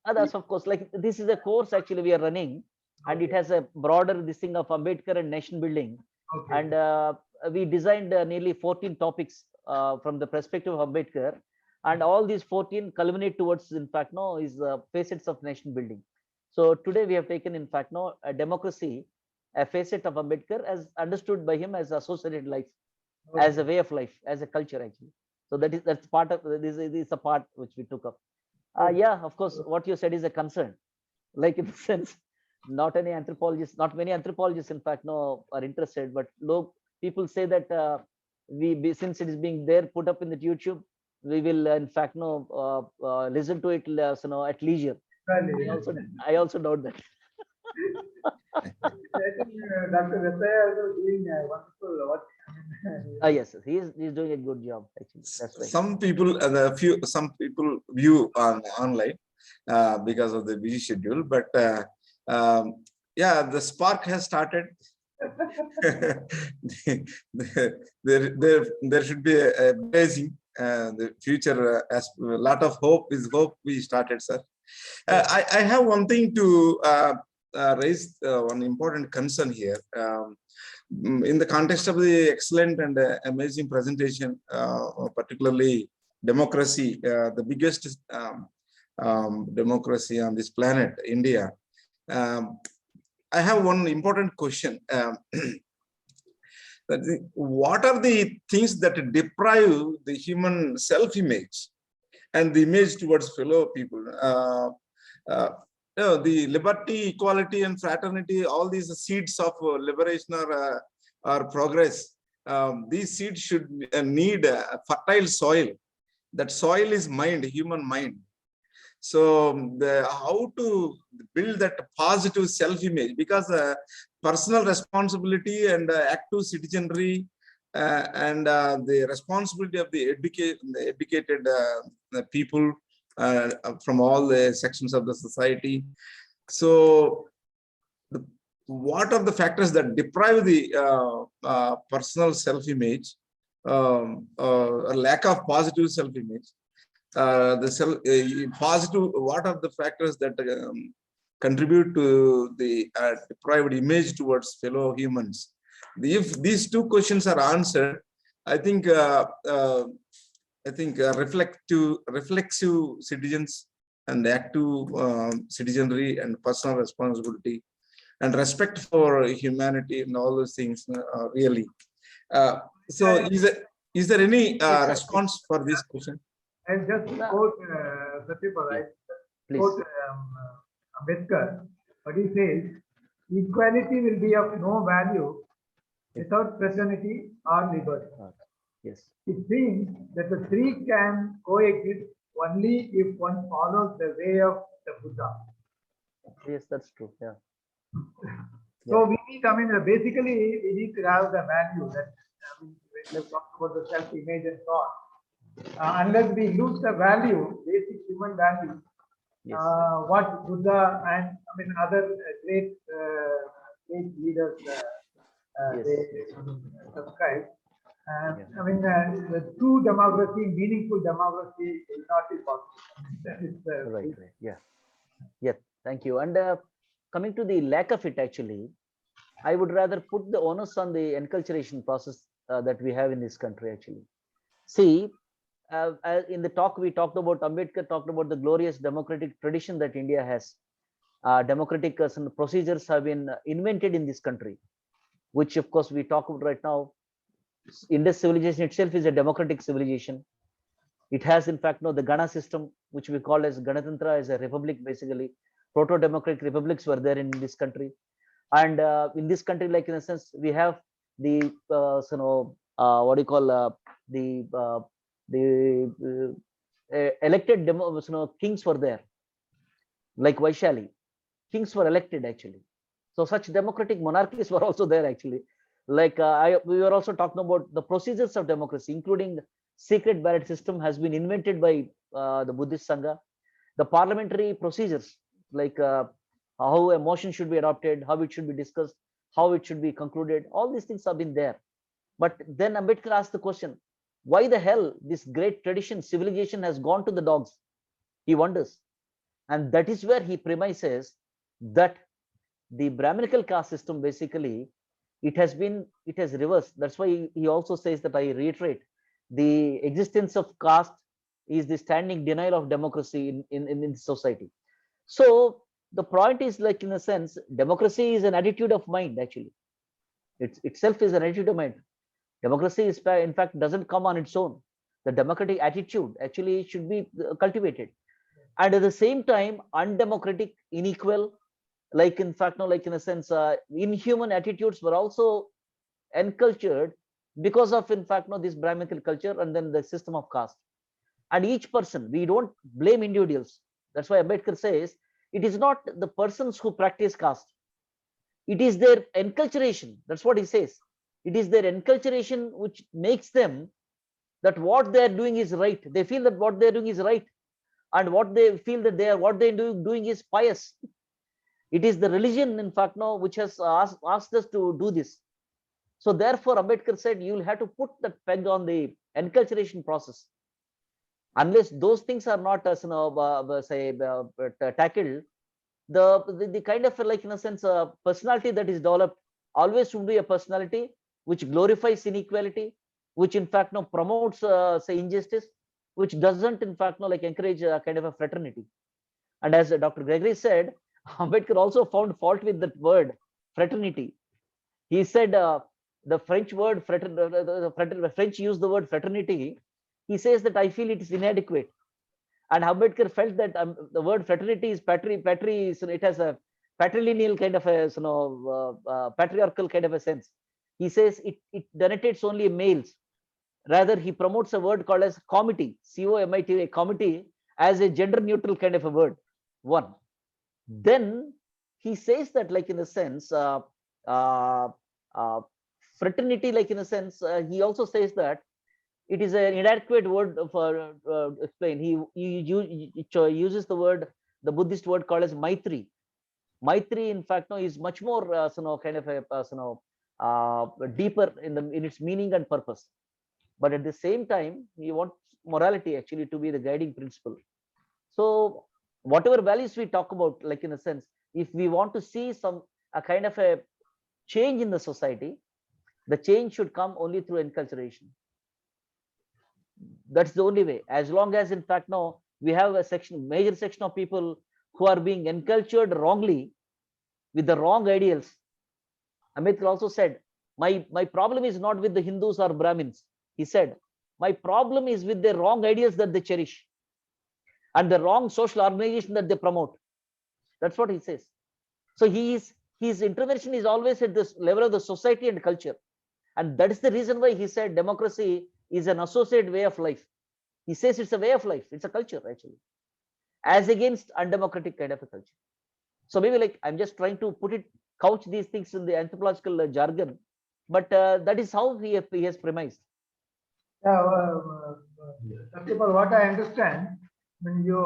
But that's of course, like this is a course actually we are running, and it has a broader this thing of Ambedkar and nation building. okay. And we designed nearly 14 topics from the perspective of Ambedkar, and all these 14 culminate towards, in fact, facets of nation building. So today we have taken, in fact, a democracy, a facet of Ambedkar as understood by him as associated life, Okay. as a way of life, as a culture actually. So that's part of this is a part which we took up. Yeah, of course, what you said is a concern. Like, in the sense, not many anthropologists, in fact, are interested, but people say that since it is being there put up in the YouTube, we will in fact listen to it at leisure. I also doubt that. I think Dr. Ambedkar is doing wonderful work. Yes, he's doing a good job actually. That's right. Some people view online because of the busy schedule, but yeah, the spark has started. there should be a blazing. The future, as a lot of hope is hope we started, sir. I have one thing to raise, one important concern here. In the context of the excellent and amazing presentation, particularly democracy, the biggest democracy on this planet, India. I have one important question. What are the things that deprive the human self-image and the image towards fellow people? The liberty, equality, and fraternity, all these seeds of liberation or progress, these seeds should need a fertile soil. That soil is mind, human mind. So how to build that positive self-image, because personal responsibility and active citizenry and the responsibility of the educated people from all the sections of the society. So what are the factors that deprive the personal self-image, a lack of positive self-image? Positive, what are the factors that contribute to the deprived image towards fellow humans? If these two questions are answered, I think reflexive citizens and active citizenry and personal responsibility and respect for humanity and all those things really. So is there any response for this question? I'll just quote Satya, right? Quote Ambedkar, but he says, equality will be of no value without fraternity or liberty. Yes. It seems that the three can coexist only if one follows the way of the Buddha. Yes, that's true. Yeah. So we need, I mean, basically we need to have the value that when you talk about the self-image and so on. Unless we lose the value, basic human value, Yes. what Buddha and I mean other great leaders they subscribe. I mean, the true democracy, meaningful democracy will not be possible. That is right. Yeah. Yeah. Thank you. And coming to the lack of it, actually, I would rather put the onus on the enculturation process that we have in this country. Actually, see. In the talk we talked about, Ambedkar talked about the glorious democratic tradition that India has. Democratic procedures have been invented in this country, which of course we talk about right now. Indus civilization itself is a democratic civilization. It has in fact the Gana system, which we call as Ganatantra, as a republic. Basically, proto-democratic republics were there in this country. And in this country, like in a sense, we have the what do you call the elected kings were there, like Vaishali. Kings were elected actually. So such democratic monarchies were also there actually. Like we were also talking about the procedures of democracy, including secret ballot system has been invented by the Buddhist Sangha. The parliamentary procedures, like how a motion should be adopted, how it should be discussed, how it should be concluded, all these things have been there. But then Ambedkar asked the question, why the hell this great tradition, civilization has gone to the dogs? He wonders. And that is where he premises that the Brahminical caste system, basically, it has reversed. That's why he also says that, I reiterate, the existence of caste is the standing denial of democracy in society. So the point is, like, in a sense, democracy is an attitude of mind, actually. It itself is an attitude of mind. Democracy is, in fact, doesn't come on its own. The democratic attitude actually should be cultivated. And at the same time, undemocratic, unequal, like in fact, like in a sense, inhuman attitudes were also encultured because of, in fact, this Brahminical culture and then the system of caste. And each person, we don't blame individuals. That's why Ambedkar says it is not the persons who practice caste. It is their enculturation. That's what he says. It is their enculturation which makes them that what they are doing is right. They feel that what they are doing is right, and what they feel that what they are doing is pious. It is the religion, in fact, no, which has asked us to do this. So therefore, Ambedkar said, you will have to put that peg on the enculturation process. Unless those things are not, tackled, the kind of, like, in a sense, personality that is developed always should be a personality which glorifies inequality, which in fact no promotes say injustice, which doesn't in fact no like encourage a kind of a fraternity. And as Dr. Gregory said, Ambedkar also found fault with that word fraternity. He said the French word the French use the word fraternity. He says that I feel it is inadequate. And Ambedkar felt that the word fraternity is so it has a patrilineal kind of a patriarchal kind of a sense. He says it denotates only males. Rather, he promotes a word called as comity, C-O-M-I-T, a comity, as a gender neutral kind of a word. One. Then he says that, like, in a sense, fraternity, like, in a sense, he also says that it is an inadequate word for explain. He uses the word, the Buddhist word called as Maitri. Maitri, in fact, no, is much more kind of a deeper in its meaning and purpose. But at the same time, he wants morality actually to be the guiding principle. So whatever values we talk about, like, in a sense, if we want to see a kind of a change in the society, the change should come only through enculturation. That's the only way. As long as, in fact, no, we have a major section of people who are being encultured wrongly with the wrong ideals. Ambedkar also said, my problem is not with the Hindus or Brahmins. He said, my problem is with the wrong ideas that they cherish and the wrong social organization that they promote. That's what he says. So his intervention is always at this level of the society and culture. And that is the reason why he said democracy is an associated way of life. He says it's a way of life. It's a culture, actually, as against undemocratic kind of a culture. So maybe, like, I'm just trying to couch these things in the anthropological jargon, but that is how he has premised. First of all, what I understand, when you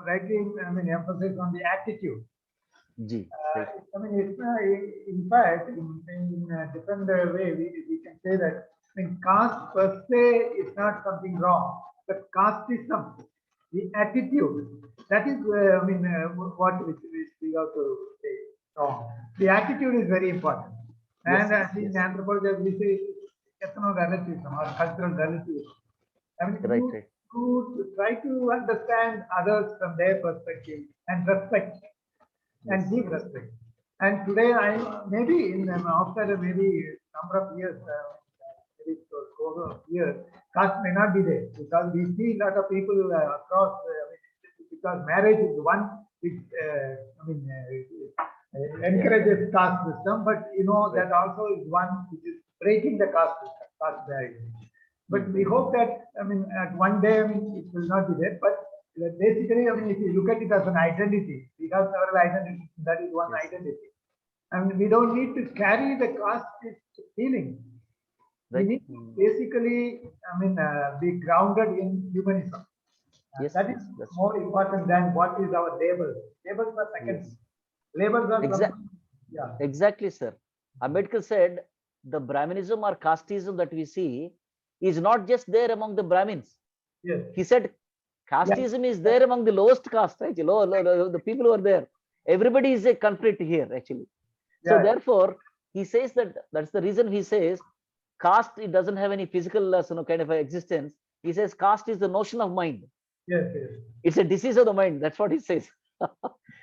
rightly, emphasis on the attitude. Right. It's, in fact, in a different way, we can say that, caste per se is not something wrong, but casteism, the attitude, that is, what we have to say wrong. The attitude is very important. And in anthropology, we say ethno-relativism or cultural relativism. To try to understand others from their perspective and respect and give respect. And today, maybe after maybe number of years, maybe over of years, caste may not be there, because we see a lot of people across, because marriage is one which encourages caste system, but that also is one which is breaking the caste barrier. But we hope that, at one day, it will not be there. But basically, if you look at it as an identity, we have several identities, that is one identity. And we don't need to carry the caste feeling. We need to basically, be grounded in humanism. That is more important than what is our label. Labels are secondary. Labels are Exactly, sir. Ambedkar said the Brahminism or casteism that we see is not just there among the Brahmins. Yes. He said casteism is there among the lowest caste, right? The people who are there. Everybody is a culprit here, actually. So therefore, he says that's the reason he says caste, it doesn't have any physical kind of existence. He says caste is the notion of mind. Yes. It's a disease of the mind. That's what he says.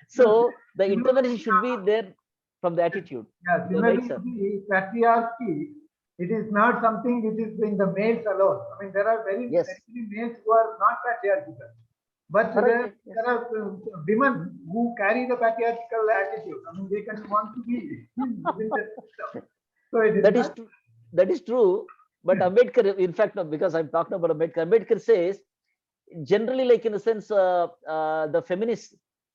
So the intervention should be there from the attitude. Similarly, patriarchy, it is not something which is in the males alone. There are very many males who are not patriarchal, but there are women who carry the patriarchal attitude. They can want to be within the system. So that is true. But Ambedkar, in fact, because I'm talking about Ambedkar says generally, like, in a sense, the feminists,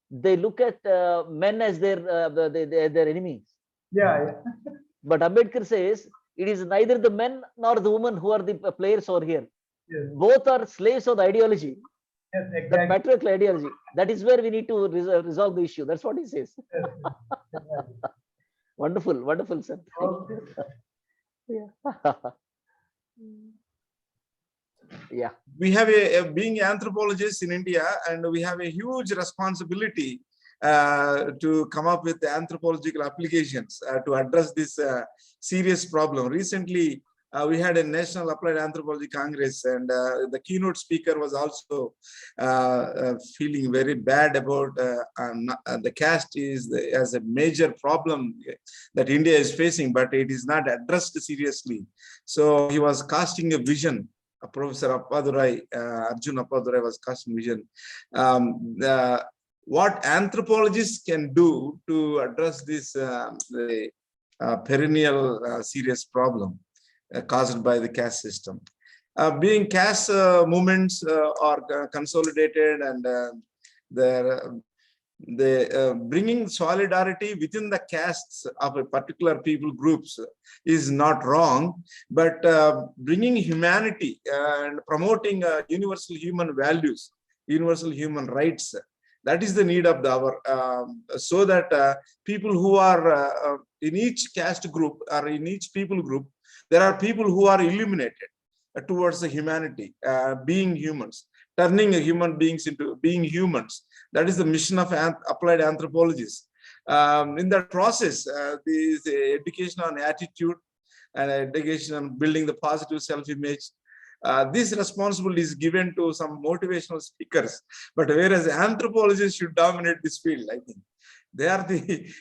they look at men as their enemies. But Ambedkar says it is neither the men nor the women who are the players over here. Both are slaves of the ideology. Yes, That exactly. patriarchal ideology. That is where we need to resolve the issue. That's what he says. Yes, exactly. Wonderful, wonderful, sir. Thank Okay. you. Yeah. Yeah. We have being anthropologists in India, and we have a huge responsibility to come up with anthropological applications to address this serious problem. Recently, we had a National Applied Anthropology Congress, and the keynote speaker was also feeling very bad about the caste as a major problem that India is facing, but it is not addressed seriously. So he was casting a vision. Professor Appadurai, Arjun Appadurai was casting vision. What anthropologists can do to address this perennial serious problem caused by the caste system. Being caste movements are consolidated, and bringing solidarity within the castes of a particular people groups is not wrong, but bringing humanity and promoting universal human values, universal human rights, that is the need of our so that people who are in each caste group or in each people group, there are people who are illuminated towards the humanity, being humans, turning human beings into being humans. That is the mission of applied anthropologists. In that process, this education on attitude and education on building the positive self-image, this responsibility is given to some motivational speakers. But whereas anthropologists should dominate this field, I think they are the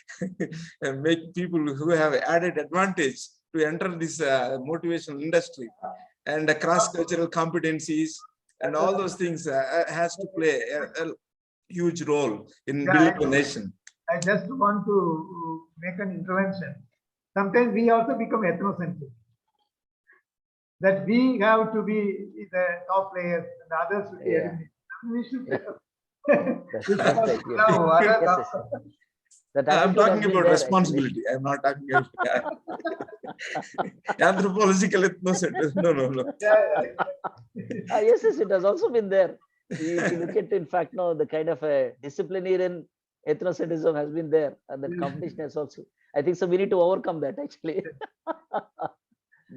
make people who have added advantage to enter this motivational industry, and cross-cultural competencies and all those things has to play a huge role in building a nation. I just want to make an intervention. Sometimes we also become ethnocentric. That we have to be the top players and the others should be eliminated. We should That's right. Yes. allow other Yes, yes, yes. That I'm attitude has talking been about there, responsibility. I'm not talking about anthropological ethnocentrism. No. Yes, yes, it has also been there. If you look at, in fact, no, the kind of a disciplinarian ethnocentrism has been there, and that competition has also. I think so. We need to overcome that actually.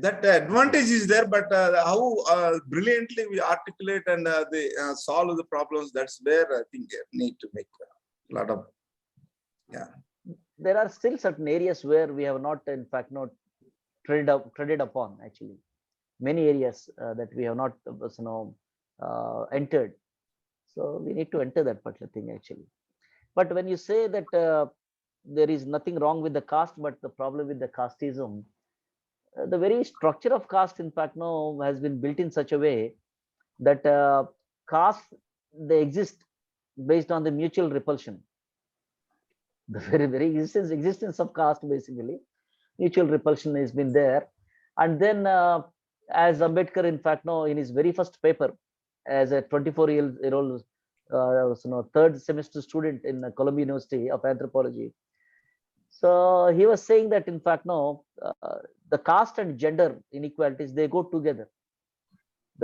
That advantage is there, but how brilliantly we articulate and they solve the problems, that's where I think need to make a lot of, yeah. There are still certain areas where we have not, in fact, not treaded upon actually. Many areas that we have not, entered. So we need to enter that particular thing actually. But when you say that there is nothing wrong with the caste, but the problem with the casteism, the very structure of caste, in fact, no, has been built in such a way that caste, they exist based on the mutual repulsion. The very existence of caste, basically, mutual repulsion has been there. And then, as Ambedkar, in fact, no, in his very first paper, as a 24-year-old, third semester student in Columbia University of Anthropology. So he was saying that, in fact, no, the caste and gender inequalities, they go together.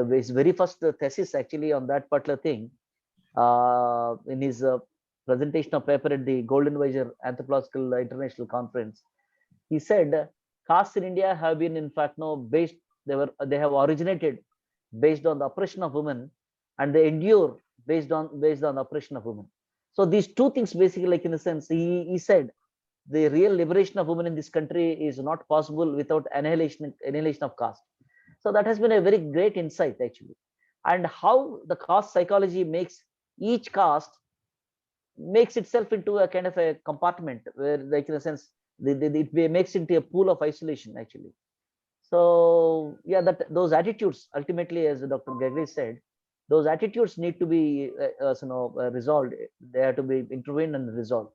His very first thesis actually on that particular thing, in his presentation of paper at the Golden Visor Anthropological International Conference, he said castes in India have been, in fact, no, based, they have originated based on the oppression of women, and they endure based on the oppression of women. So these two things basically, like in a sense, he said the real liberation of women in this country is not possible without annihilation of caste. So that has been a very great insight actually, and how the caste psychology makes each caste makes itself into a kind of a compartment where, like in a sense, it makes into a pool of isolation actually. So yeah, that those attitudes ultimately, as Dr. Gregory said, those attitudes need to be resolved. They have to be intervened and resolved.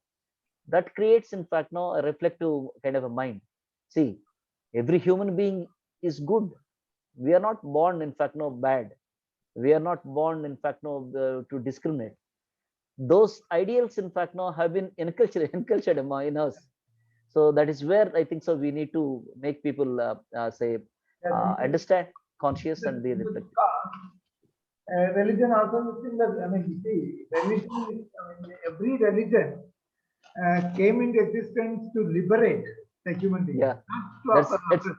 That creates, in fact, no, a reflective kind of a mind. See, every human being is good. We are not born, in fact, no, bad. We are not born, in fact, no, to discriminate. Those ideals, in fact, no, have been incultured in us. So that is where I think so we need to make people say understand, conscious, and be reflective. religion also is similar. I mean, you see, religion is, I mean, every religion came into existence to liberate the human being, Yeah, not to that's oppress.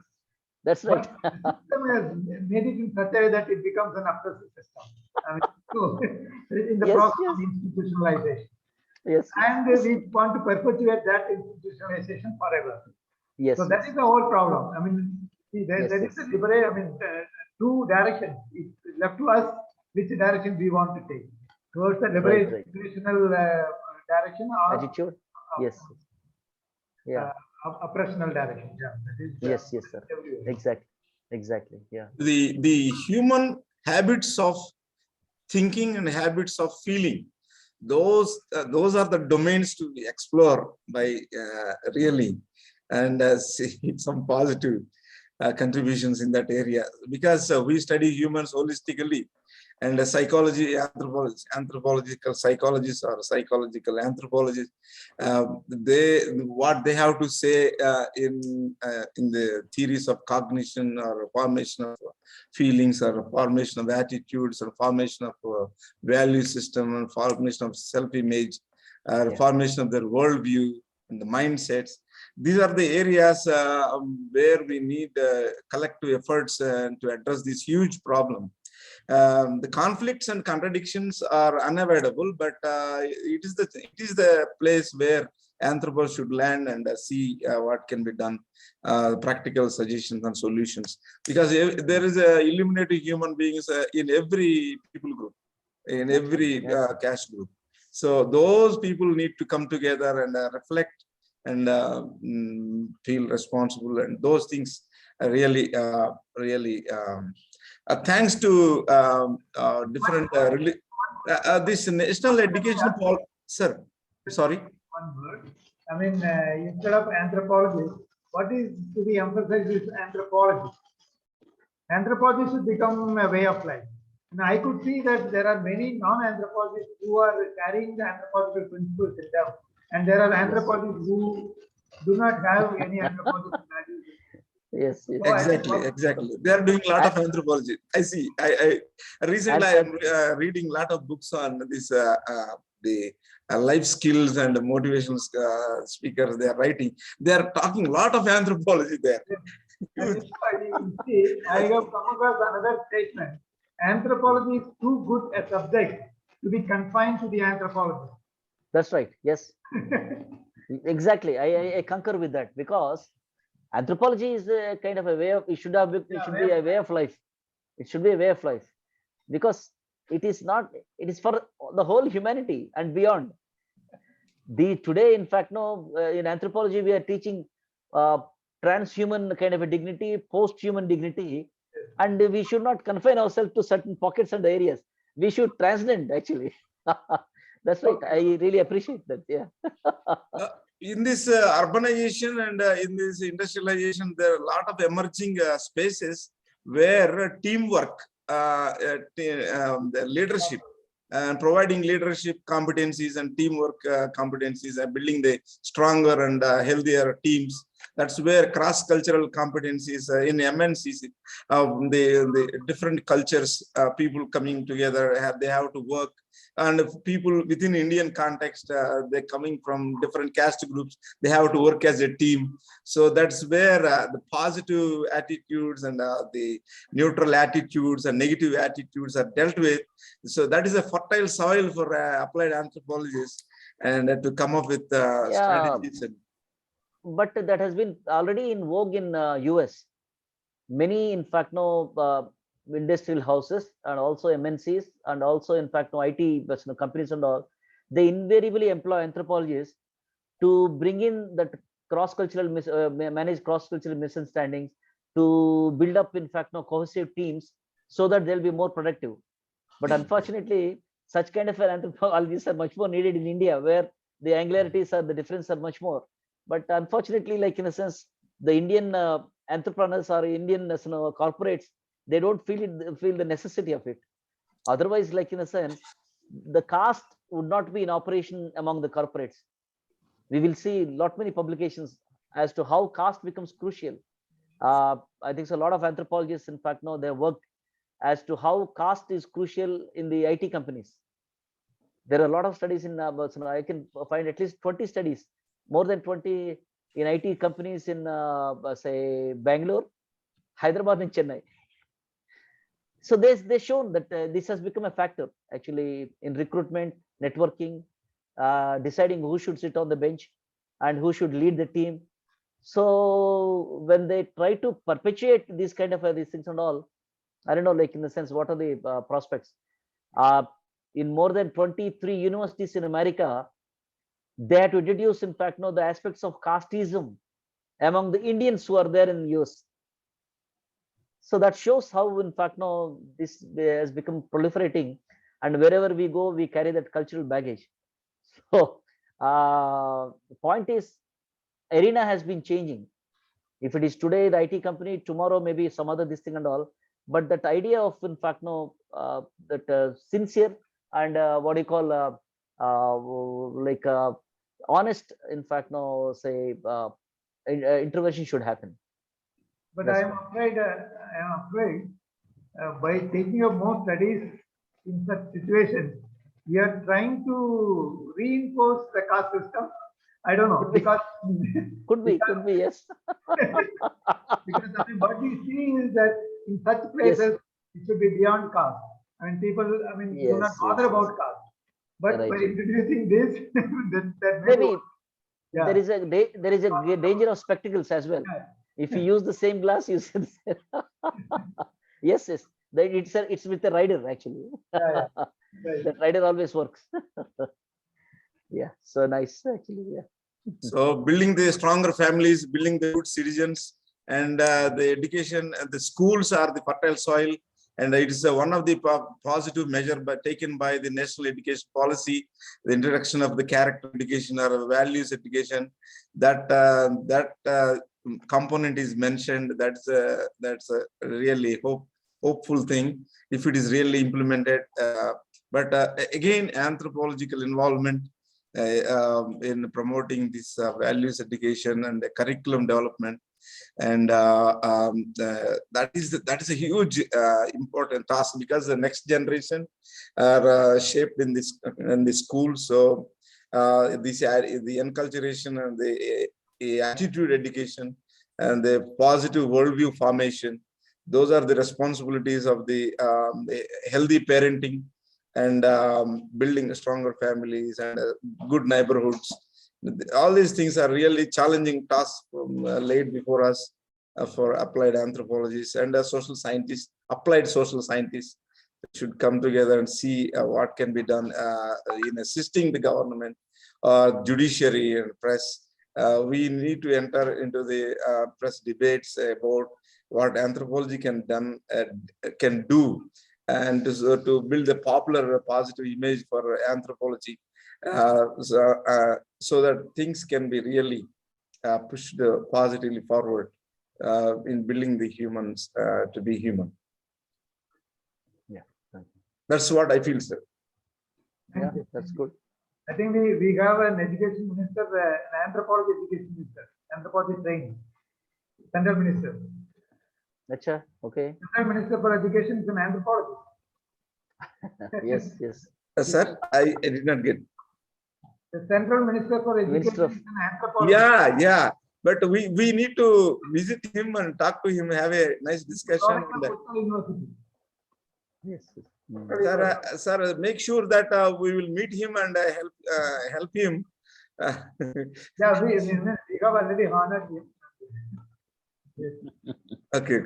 that's right. But the system has made it in such a way that it becomes an oppressive system. I mean, so in the Yes, process yes, of institutionalization. yes, yes, And yes, we want to perpetuate that institutionalization forever. So yes, that yes, is the whole problem. I mean, see, yes, there is yes, a liberate, I mean, two directions. It's left to us which direction we want to take. Towards the right, right. liberational direction or Attitude. Yes, yeah, oppressional direction. Yeah, that is yes, yes, sir. everywhere. Exactly, exactly. Yeah, The human habits of thinking and habits of feeling, those are the domains to explore by really and see some positive contributions in that area, because we study humans holistically, and psychology, anthropological psychologists or psychological anthropologists, they what they have to say in the theories of cognition or formation of feelings or formation of attitudes or formation of value system and formation of self-image, yeah, formation of their worldview and the mindsets. These are the areas where we need collective efforts to address this huge problem. The conflicts and contradictions are unavoidable, but it is the place where anthropologists should land and see what can be done, practical suggestions and solutions. Because there is a illuminated human beings in every people group, in every yes, caste group. So those people need to come together and reflect and feel responsible, and those things are really. Thanks to different this national education policy, sir. Sorry. One word. I mean, instead of anthropology, what is to be emphasized is anthropology. Anthropology should become a way of life. And I could see that there are many non-anthropologists who are carrying the anthropological principles in them, and there are anthropologists who do not have any anthropological values. yes, yes. So I think Exactly. They are doing a lot of anthropology. I see. I recently I am reading a lot of books on this the life skills and motivational speakers they are writing. They are talking a lot of anthropology there. and I have come across another statement. Anthropology is too good a subject to be confined to the anthropologist. That's right. Yes, exactly. I concur with that, because anthropology is a kind of a way of, it should have, it should be a way of life. It should be a way of life, because it is not, it is for the whole humanity and beyond. Today, in fact, no, in anthropology, we are teaching transhuman kind of a dignity, post-human dignity, and we should not confine ourselves to certain pockets and areas. We should transcend, actually. That's right. I really appreciate that. Yeah. In this urbanization and in this industrialization, there are a lot of emerging spaces where teamwork, the leadership, and providing leadership competencies and teamwork competencies and building the stronger and healthier teams. That's where cross-cultural competencies in MNCs, the different cultures, people coming together, they have to work. And if people within Indian context, they're coming from different caste groups, they have to work as a team. So that's where the positive attitudes and the neutral attitudes and negative attitudes are dealt with. So that is a fertile soil for applied anthropologists and to come up with Yeah. strategies. But that has been already in vogue in US. Many, in fact, no industrial houses and also MNCs and also, in fact, no IT companies and all, they invariably employ anthropologists to bring in that cross-cultural manage cross-cultural misunderstandings, to build up, in fact, no cohesive teams, so that they'll be more productive. But unfortunately, such kind of anthropologists are much more needed in India, where the angularities are, the difference are much more. But unfortunately, like in a sense, the Indian entrepreneurs or Indian corporates, they don't feel the necessity of it. Otherwise, like in a sense, the caste would not be in operation among the corporates. We will see lot many publications as to how caste becomes crucial. I think so, a lot of anthropologists, in fact, know they worked as to how caste is crucial in the IT companies. There are a lot of studies in, I can find at least 20 studies, more than 20 in IT companies in, say, Bangalore, Hyderabad, and Chennai. So they shown that this has become a factor actually in recruitment, networking, deciding who should sit on the bench and who should lead the team. So when they try to perpetuate these kind of these things and all, I don't know, like in the sense, what are the prospects? In more than 23 universities in America, they had to introduce, in fact, the aspects of casteism among the Indians who are there in the US. So that shows how, in fact, this has become proliferating, and wherever we go, we carry that cultural baggage. So the point is, arena has been changing. If it is today the IT company, tomorrow maybe some other this thing and all. But that idea of, in fact, that sincere and what do you call like honest, in fact, say intervention should happen. But I am afraid, by taking up more studies in such situations, we are trying to reinforce the caste system. I don't know, because could be, yes. Because I mean, what we see is that in such places, it should be beyond caste. I mean, people, do not bother about caste. But by introducing this, that maybe there is a danger of spectacles as well. If you use the same glass, you said yes, it's with the rider actually. Right. The rider always works. Yeah, so nice actually. Yeah. So building the stronger families, building the good citizens, and the education, the schools are the fertile soil, and it is one of the positive measure taken by the national education policy, the introduction of the character education or values education. That component is mentioned. That's a really hopeful thing if it is really implemented. But again, anthropological involvement in promoting this values education and curriculum development, and that is a huge important task, because the next generation are shaped in the school. So the enculturation and the attitude education and the positive worldview formation, those are the responsibilities of the healthy parenting and building stronger families and good neighborhoods. All these things are really challenging tasks laid before us for applied anthropologists and social scientists. Applied social scientists should come together and see what can be done in assisting the government, judiciary, and press. We need to enter into the press debates about what anthropology can do, and to build a popular positive image for anthropology, so that things can be really pushed positively forward in building the humans to be human. Yeah, that's what I feel, sir. Yeah, that's good. I think we have an education minister, an anthropology education minister, anthropology trained, central minister. Achha, okay. Central Minister for Education is an anthropologist. Yes. Sir, I did not get. The Central Minister for Education is an anthropologist. Yeah. But we need to visit him and talk to him, have a nice discussion. Yes. Sir, make sure that we will meet him and help him. Yeah, we have already honored him. Okay.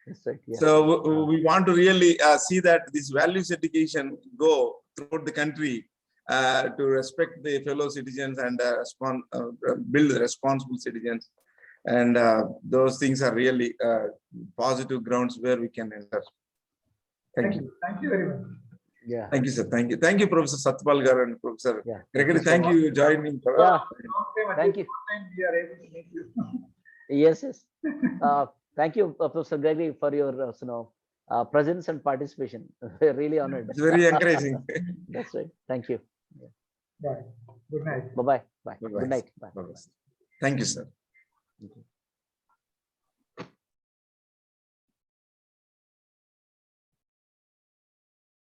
That's right, yeah. So we want to really see that this values education go throughout the country to respect the fellow citizens and build responsible citizens. And those things are really positive grounds where we can enter. Thank you. Thank you very much. Yeah. Thank you, sir. Thank you. Thank you, Professor Satyapal Garu and Professor Gregory. Thank you joining. Yeah. Thank you. We are able to meet you. Yes. Thank you, Professor Gregory, for your presence and participation. We're really honored. It's very encouraging. That's right. Thank you. Yeah. Good night. Bye-bye. Bye. Bye-bye. Good night. Bye. Thank you, sir.